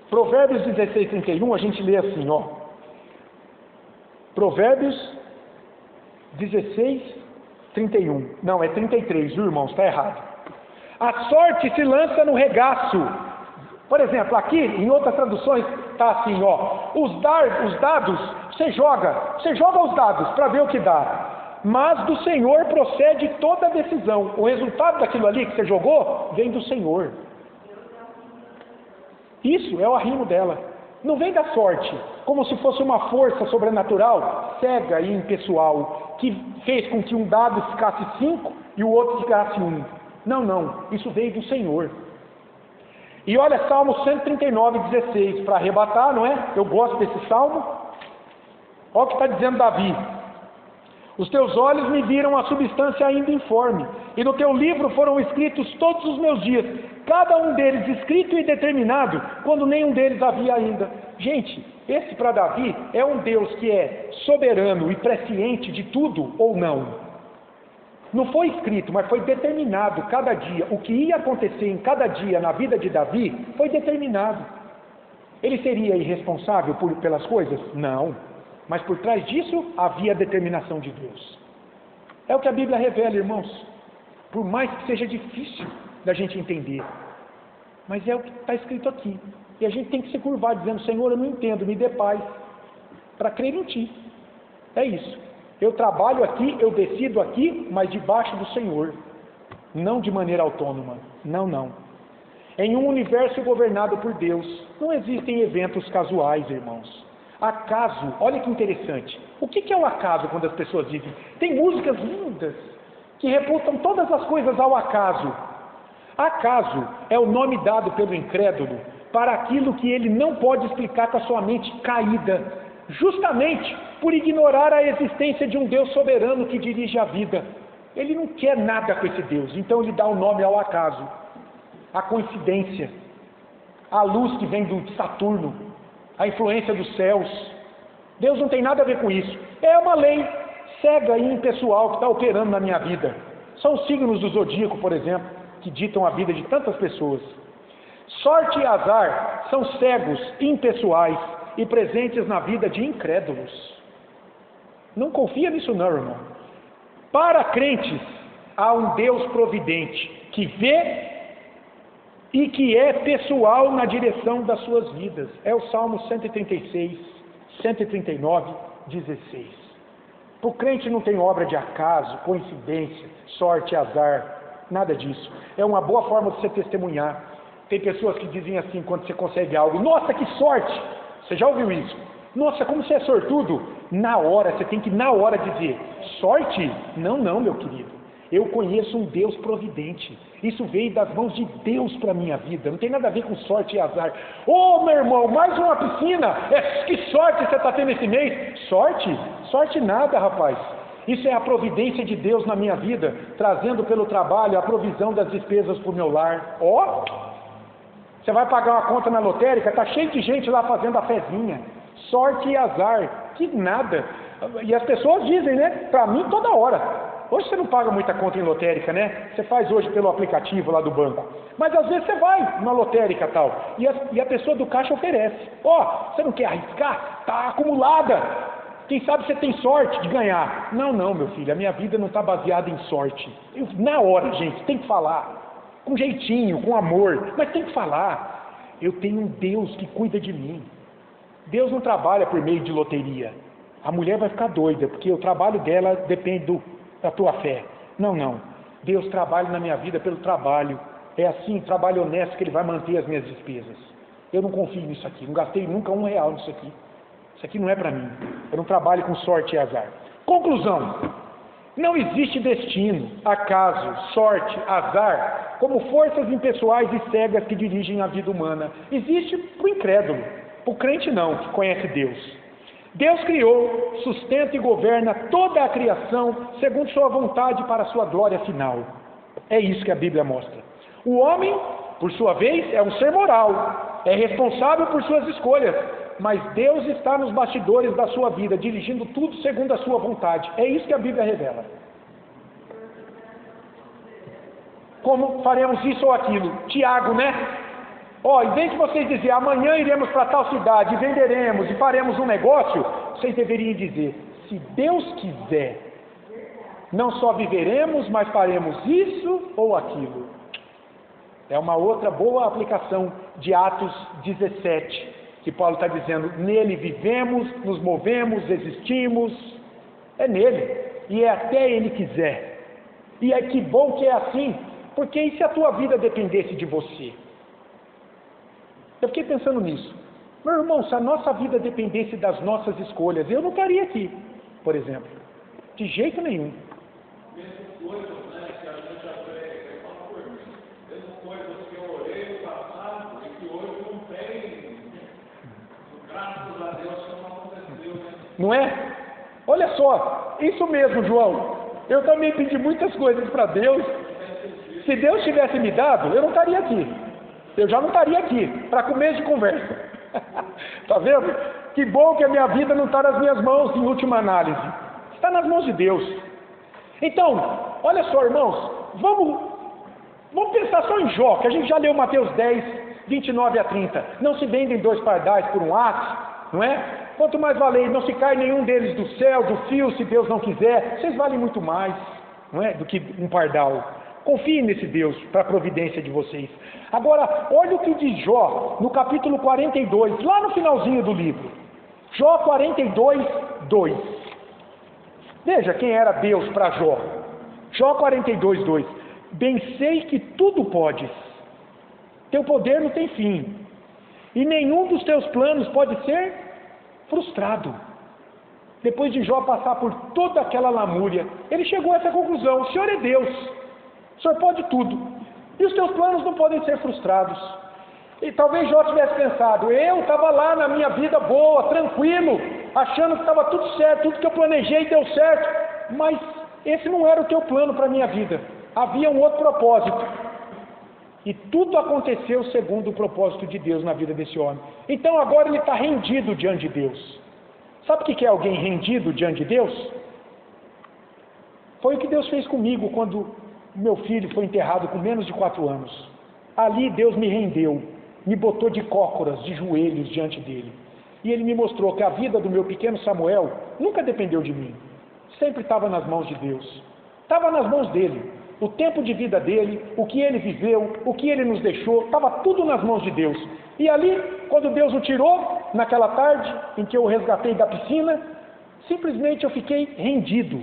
Speaker 1: Provérbios 16, 31, a gente lê assim, ó. Provérbios 16, 31. Não, é 33, viu, irmãos? Está errado. A sorte se lança no regaço. Por exemplo, aqui, em outras traduções, está assim, ó. Os dados, você joga os dados para ver o que dá. Mas do Senhor procede toda a decisão. O resultado daquilo ali que você jogou, vem do Senhor. Isso é o arrimo dela. Não vem da sorte, como se fosse uma força sobrenatural, cega e impessoal, que fez com que um dado ficasse 5 e o outro ficasse 1. Não, isso veio do Senhor. E olha Salmo 139, 16, para arrebatar, não é? Eu gosto desse salmo. Olha o que está dizendo Davi. Os teus olhos me viram a substância ainda informe, e no teu livro foram escritos todos os meus dias, cada um deles escrito e determinado, quando nenhum deles havia ainda. Gente, esse para Davi é um Deus que é soberano e presciente de tudo ou não? Não foi escrito, mas foi determinado cada dia. O que ia acontecer em cada dia na vida de Davi foi determinado. Ele seria irresponsável pelas coisas? Não. Mas por trás disso havia a determinação de Deus. É o que a Bíblia revela, irmãos. Por mais que seja difícil da gente entender. Mas é o que está escrito aqui. E a gente tem que se curvar dizendo, Senhor, eu não entendo, me dê paz. Para crer em Ti. É isso. Eu trabalho aqui, eu decido aqui, mas debaixo do Senhor. Não de maneira autônoma. Não. Em um universo governado por Deus, não existem eventos casuais, irmãos. Acaso, olha que interessante. O que é o acaso quando as pessoas dizem? Tem músicas lindas que reputam todas as coisas ao acaso. Acaso é o nome dado pelo incrédulo para aquilo que ele não pode explicar com a sua mente caída, justamente por ignorar a existência de um Deus soberano que dirige a vida. Ele não quer nada com esse Deus, então ele dá o nome ao acaso, a coincidência, a luz que vem do Saturno, a influência dos céus. Deus não tem nada a ver com isso. É uma lei cega e impessoal que está operando na minha vida. São os signos do zodíaco, por exemplo, que ditam a vida de tantas pessoas. Sorte e azar são cegos, impessoais e presentes na vida de incrédulos. Não confia nisso não, irmão. Para crentes, há um Deus providente que vê e que é pessoal na direção das suas vidas. É o Salmo 136, 139, 16. Para o crente não tem obra de acaso, coincidência, sorte, azar, nada disso. É uma boa forma de você testemunhar. Tem pessoas que dizem assim, quando você consegue algo, nossa, que sorte! Você já ouviu isso? Nossa, como você é sortudo! Na hora, você tem que na hora dizer, sorte? Não, meu querido. Eu conheço um Deus providente. Isso veio das mãos de Deus para a minha vida. Não tem nada a ver com sorte e azar. Ô, meu irmão, mais uma piscina. Que sorte você está tendo esse mês. Sorte? Sorte nada, rapaz. Isso é a providência de Deus na minha vida, trazendo pelo trabalho a provisão das despesas para o meu lar. Você vai pagar uma conta na lotérica, está cheio de gente lá fazendo a fezinha. Sorte e azar. Que nada. E as pessoas dizem, né? Para mim, toda hora. Hoje você não paga muita conta em lotérica, né? Você faz hoje pelo aplicativo lá do banco. Mas às vezes você vai na lotérica e tal. E a pessoa do caixa oferece. Você não quer arriscar? Está acumulada. Quem sabe você tem sorte de ganhar. Não, meu filho. A minha vida não está baseada em sorte. Na hora, gente, tem que falar. Com jeitinho, com amor. Mas tem que falar. Eu tenho um Deus que cuida de mim. Deus não trabalha por meio de loteria. A mulher vai ficar doida, porque o trabalho dela depende da tua fé. Não. Deus trabalha na minha vida pelo trabalho. É assim, trabalho honesto, que Ele vai manter as minhas despesas. Eu não confio nisso aqui. Não gastei nunca R$1 nisso aqui. Isso aqui não é para mim. Eu não trabalho com sorte e azar. Conclusão. Não existe destino, acaso, sorte, azar, como forças impessoais e cegas que dirigem a vida humana. Existe para o incrédulo. Para o crente não, que conhece Deus. Deus criou, sustenta e governa toda a criação segundo sua vontade para a sua glória final. É isso que a Bíblia mostra. O homem, por sua vez, é um ser moral, é responsável por suas escolhas, mas Deus está nos bastidores da sua vida, dirigindo tudo segundo a sua vontade. É isso que a Bíblia revela. Como faremos isso ou aquilo? Tiago, né? Em vez de vocês dizer, amanhã iremos para tal cidade, venderemos e faremos um negócio, vocês deveriam dizer, se Deus quiser, não só viveremos, mas faremos isso ou aquilo. É uma outra boa aplicação de Atos 17, que Paulo está dizendo, nele vivemos, nos movemos, existimos, é nele, e é até ele quiser. E é que bom que é assim, porque e se a tua vida dependesse de você? Eu fiquei pensando nisso. Meu irmão, se a nossa vida dependesse das nossas escolhas, eu não estaria aqui, por exemplo. De jeito nenhum.
Speaker 2: Mesmo coisas, né, que a gente até fala por mim. Mesmo coisas que eu orei no passado e que hoje não tem. Graças a Deus que não aconteceu, né?
Speaker 1: Não é? Olha só, isso mesmo, João. Eu também pedi muitas coisas para Deus. Se Deus tivesse me dado, eu não estaria aqui. Eu já não estaria aqui, para começo de conversa. Está vendo? Que bom que a minha vida não está nas minhas mãos, em última análise. Está nas mãos de Deus. Então, olha só, irmãos, vamos pensar só em Jó, que a gente já leu Mateus 10, 29 a 30. Não se vendem 2 pardais por um ato, não é? Quanto mais vale, não se cai nenhum deles do céu, do fio, se Deus não quiser. Vocês valem muito mais, não é? Do que um pardal. Confiem nesse Deus para a providência de vocês. Agora, olha o que diz Jó no capítulo 42, lá no finalzinho do livro. Jó 42, 2. Veja quem era Deus para Jó. Jó 42, 2. Bem sei que tudo podes. Teu poder não tem fim. E nenhum dos teus planos pode ser frustrado. Depois de Jó passar por toda aquela lamúria, ele chegou a essa conclusão: o Senhor é Deus. O Senhor pode tudo. E os teus planos não podem ser frustrados. E talvez Jó tivesse pensado, eu estava lá na minha vida boa, tranquilo, achando que estava tudo certo, tudo que eu planejei deu certo. Mas esse não era o teu plano para a minha vida. Havia um outro propósito. E tudo aconteceu segundo o propósito de Deus na vida desse homem. Então agora ele está rendido diante de Deus. Sabe o que é alguém rendido diante de Deus? Foi o que Deus fez comigo quando meu filho foi enterrado com menos de 4 anos. Ali Deus me rendeu, me botou de cócoras, de joelhos diante dele. E ele me mostrou que a vida do meu pequeno Samuel nunca dependeu de mim. Sempre estava nas mãos de Deus. Estava nas mãos dele. O tempo de vida dele, o que ele viveu, o que ele nos deixou, estava tudo nas mãos de Deus. E ali, quando Deus o tirou, naquela tarde em que eu o resgatei da piscina, simplesmente eu fiquei rendido.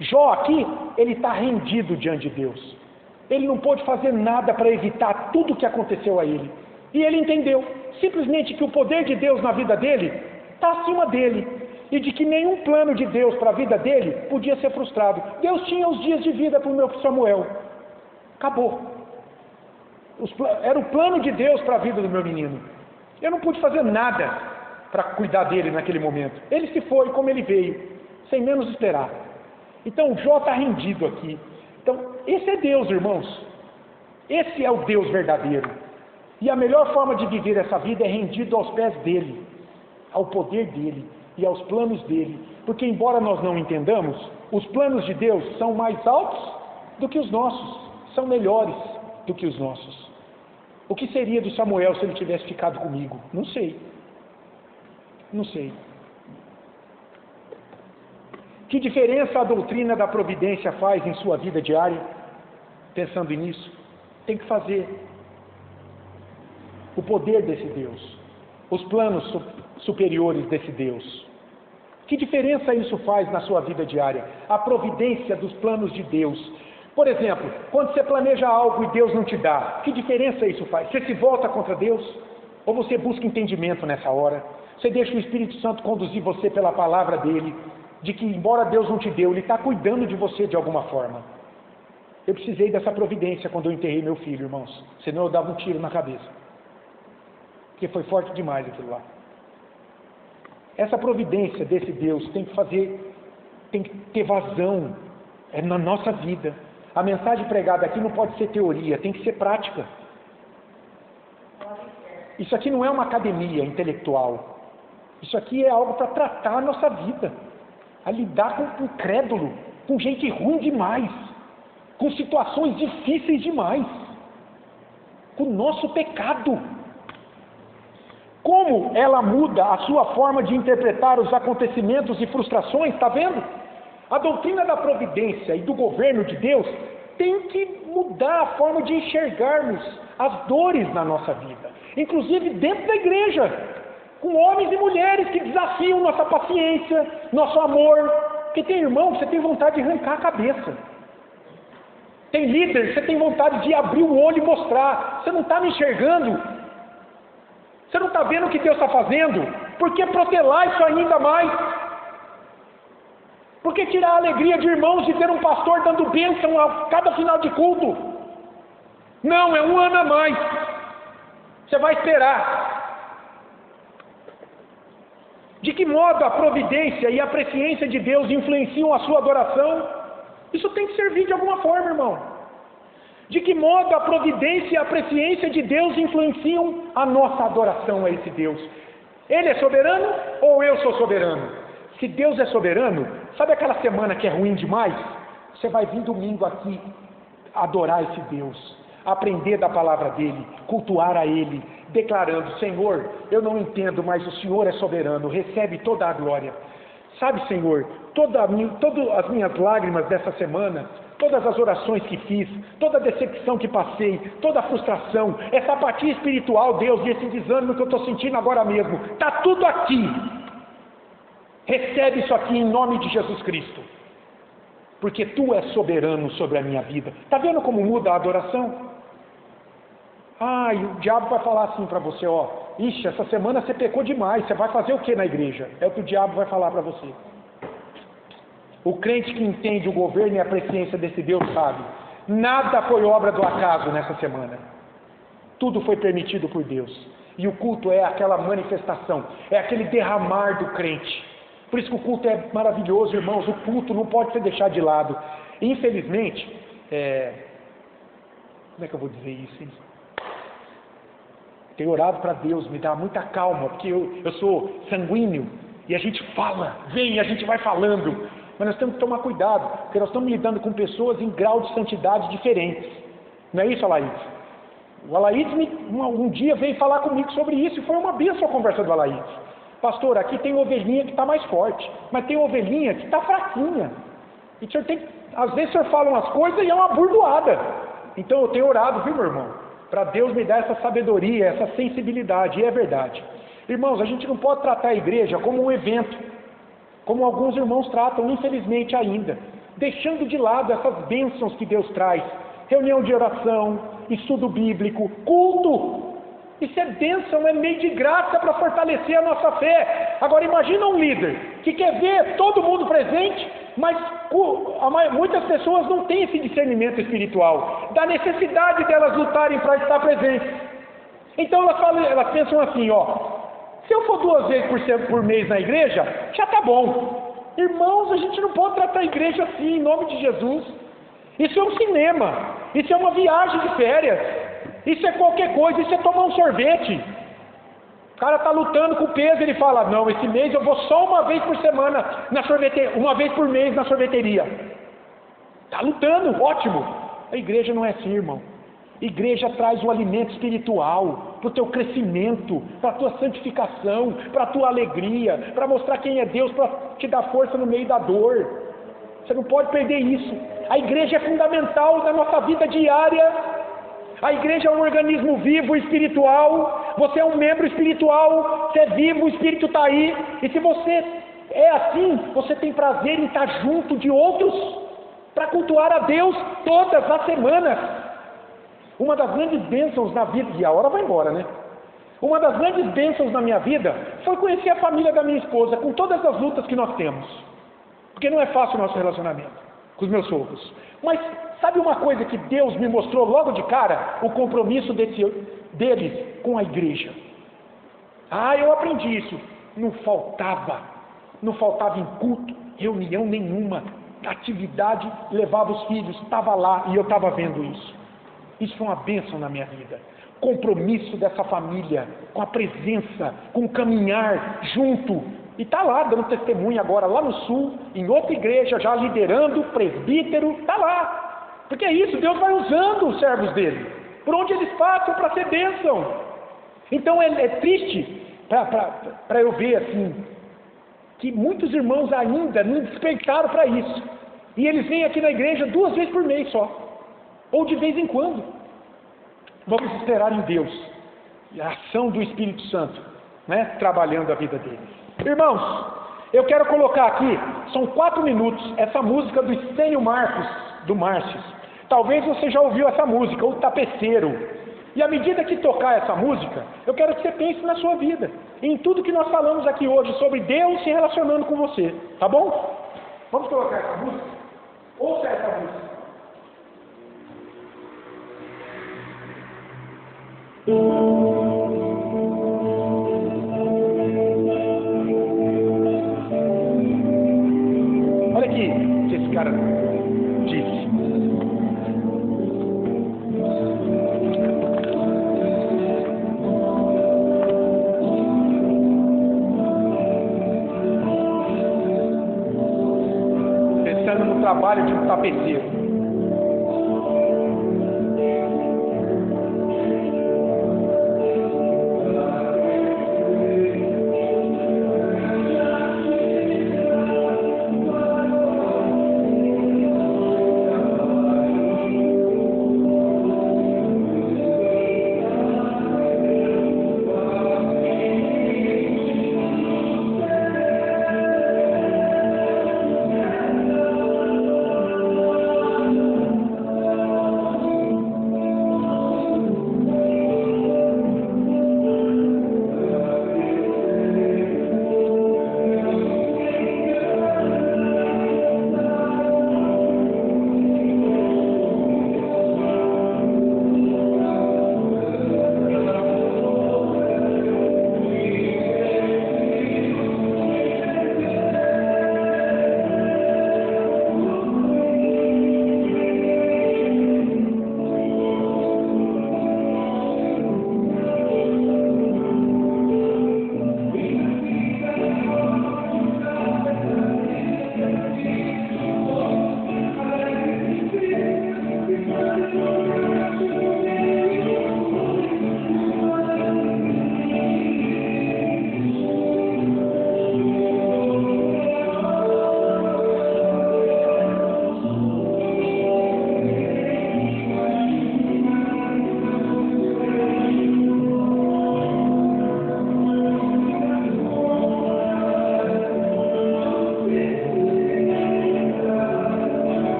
Speaker 1: Jó aqui, ele está rendido diante de Deus. Ele não pôde fazer nada para evitar tudo o que aconteceu a ele. E ele entendeu simplesmente que o poder de Deus na vida dele está acima dele. E de que nenhum plano de Deus para a vida dele podia ser frustrado. Deus tinha os dias de vida para o meu Samuel. Acabou. Era o plano de Deus para a vida do meu menino. Eu não pude fazer nada para cuidar dele naquele momento. Ele se foi como ele veio, sem menos esperar. Então Jó está rendido aqui. Então esse é Deus, irmãos. Esse é o Deus verdadeiro. E a melhor forma de viver essa vida é rendido aos pés dele, ao poder dele e aos planos dele. Porque embora nós não entendamos, os planos de Deus são mais altos do que os nossos, são melhores do que os nossos. O que seria do Samuel se ele tivesse ficado comigo? Não sei. Não sei. Que diferença a doutrina da providência faz em sua vida diária? Pensando nisso, tem que fazer. O poder desse Deus, os planos superiores desse Deus. Que diferença isso faz na sua vida diária? A providência dos planos de Deus. Por exemplo, quando você planeja algo e Deus não te dá, que diferença isso faz? Você se volta contra Deus? Ou você busca entendimento nessa hora? Você deixa o Espírito Santo conduzir você pela palavra dele, de que embora Deus não te deu, ele está cuidando de você de alguma forma. Eu precisei dessa providência quando eu enterrei meu filho, irmãos. Senão eu dava um tiro na cabeça. Porque foi forte demais aquilo lá. Essa providência desse Deus tem que ter vazão na nossa vida. A mensagem pregada aqui não pode ser teoria, tem que ser prática. Isso aqui não é uma academia intelectual. Isso aqui é algo para tratar a nossa vida, a lidar com o incrédulo, com gente ruim demais, com situações difíceis demais, com o nosso pecado. Como ela muda a sua forma de interpretar os acontecimentos e frustrações, está vendo? A doutrina da providência e do governo de Deus tem que mudar a forma de enxergarmos as dores na nossa vida, inclusive dentro da igreja, com homens e mulheres que desafiam nossa paciência, nosso amor, porque tem irmão que você tem vontade de arrancar a cabeça, tem líder que você tem vontade de abrir o olho e mostrar, você não está me enxergando, você não está vendo o que Deus está fazendo, por que protelar isso ainda mais? Por que tirar a alegria de irmãos de ter um pastor dando bênção a cada final de culto? Não, é um ano a mais, você vai esperar. De que modo a providência e a presciência de Deus influenciam a sua adoração? Isso tem que servir de alguma forma, irmão. De que modo a providência e a presciência de Deus influenciam a nossa adoração a esse Deus? Ele é soberano ou eu sou soberano? Se Deus é soberano, sabe aquela semana que é ruim demais? Você vai vir domingo aqui adorar esse Deus, aprender da palavra dele, cultuar a ele, declarando: Senhor, eu não entendo, mas o Senhor é soberano, recebe toda a glória. Sabe, Senhor, todas as minhas lágrimas dessa semana, todas as orações que fiz, toda a decepção que passei, toda a frustração, essa apatia espiritual, Deus, e esse desânimo que eu estou sentindo agora mesmo, está tudo aqui. Recebe isso aqui em nome de Jesus Cristo, porque Tu és soberano sobre a minha vida. Está vendo como muda a adoração? Ah, e o diabo vai falar assim para você, ó: ixi, essa semana você pecou demais, você vai fazer o que na igreja? É o que o diabo vai falar para você. O crente que entende o governo e a presciência desse Deus sabe, nada foi obra do acaso nessa semana, tudo foi permitido por Deus, e o culto é aquela manifestação, é aquele derramar do crente. Por isso que o culto é maravilhoso, irmãos, o culto não pode ser deixado de lado. Infelizmente, como é que eu vou dizer isso, hein? Tenho orado para Deus me dar muita calma, porque eu sou sanguíneo, e a gente fala, vem, a gente vai falando, mas nós temos que tomar cuidado, porque nós estamos lidando com pessoas em grau de santidade diferentes. Não é isso, Alaíde? O Alaíde um dia veio falar comigo sobre isso, e foi uma bênção a conversa do Alaíde. Pastor, aqui tem ovelhinha que está mais forte, mas tem ovelhinha que está fraquinha. E o senhor às vezes o senhor fala umas coisas e é uma burdoada. Então eu tenho orado, viu, meu irmão? Para Deus me dar essa sabedoria, essa sensibilidade, e é verdade. Irmãos, a gente não pode tratar a igreja como um evento, como alguns irmãos tratam, infelizmente ainda, deixando de lado essas bênçãos que Deus traz. Reunião de oração, estudo bíblico, culto. Isso é bênção, é meio de graça para fortalecer a nossa fé. Agora imagina um líder que quer ver todo mundo presente, mas muitas pessoas não têm esse discernimento espiritual, da necessidade delas lutarem para estar presentes. Então elas pensam assim, ó: se eu for 2 vezes por mês na igreja, já está bom. Irmãos, a gente não pode tratar a igreja assim, em nome de Jesus. Isso é um cinema, isso é uma viagem de férias, isso é qualquer coisa, isso é tomar um sorvete. O cara está lutando com o peso, ele fala: não, esse mês eu vou só uma vez por semana na sorveteria, uma vez por mês na sorveteria. Está lutando, ótimo. A igreja não é assim, irmão. A igreja traz o alimento espiritual para o teu crescimento, para a tua santificação, para a tua alegria, para mostrar quem é Deus, para te dar força no meio da dor. Você não pode perder isso. A igreja é fundamental na nossa vida diária. A igreja é um organismo vivo e espiritual. Você é um membro espiritual, você é vivo, o Espírito está aí. E se você é assim, você tem prazer em estar junto de outros para cultuar a Deus todas as semanas. Uma das grandes bênçãos na vida, e a hora vai embora, né? Uma das grandes bênçãos na minha vida foi conhecer a família da minha esposa, com todas as lutas que nós temos. Porque não é fácil o nosso relacionamento com os meus sogros. Mas sabe uma coisa que Deus me mostrou logo de cara? O compromisso deles com a igreja. Eu aprendi isso. Não faltava em culto, reunião nenhuma, atividade, levava os filhos, estava lá e eu estava vendo isso. Isso foi uma bênção na minha vida. compromisso dessa família, com a presença, com o caminhar junto. E está lá, dando testemunho agora, lá no sul, em outra igreja, já liderando, presbítero, está lá. Porque é isso, Deus vai usando os servos dele, por onde eles passam para ser bênção. Então é triste para eu ver assim, que muitos irmãos ainda não despertaram para isso. E eles vêm aqui na igreja 2 vezes por mês só, ou de vez em quando. Vamos esperar em Deus, e a ação do Espírito Santo, né, trabalhando a vida deles. Irmãos, eu quero colocar aqui, são 4 minutos, essa música do Estênio Marcos, do Márcio. Talvez você já ouviu essa música, O Tapeceiro. E à medida que tocar essa música, eu quero que você pense na sua vida, em tudo que nós falamos aqui hoje sobre Deus se relacionando com você, tá bom? Vamos colocar essa música? Ouça essa música. Olha aqui o que esse cara disse. Pensando no trabalho de um tapeceiro.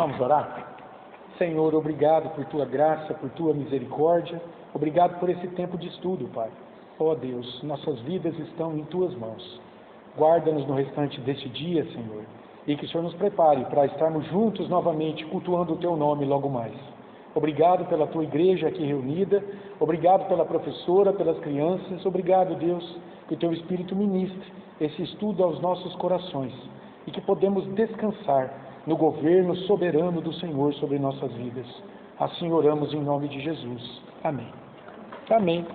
Speaker 1: Vamos orar? Senhor, obrigado por tua graça, por tua misericórdia. Obrigado por esse tempo de estudo, Pai. Ó Deus, nossas vidas estão em tuas mãos. Guarda-nos no restante deste dia, Senhor, e que o Senhor nos prepare para estarmos juntos novamente, cultuando o teu nome logo mais. Obrigado pela tua igreja aqui reunida, obrigado pela professora, pelas crianças, obrigado, Deus, que o teu Espírito ministre esse estudo aos nossos corações e que podemos descansar no governo soberano do Senhor sobre nossas vidas. Assim oramos em nome de Jesus. Amém. Amém.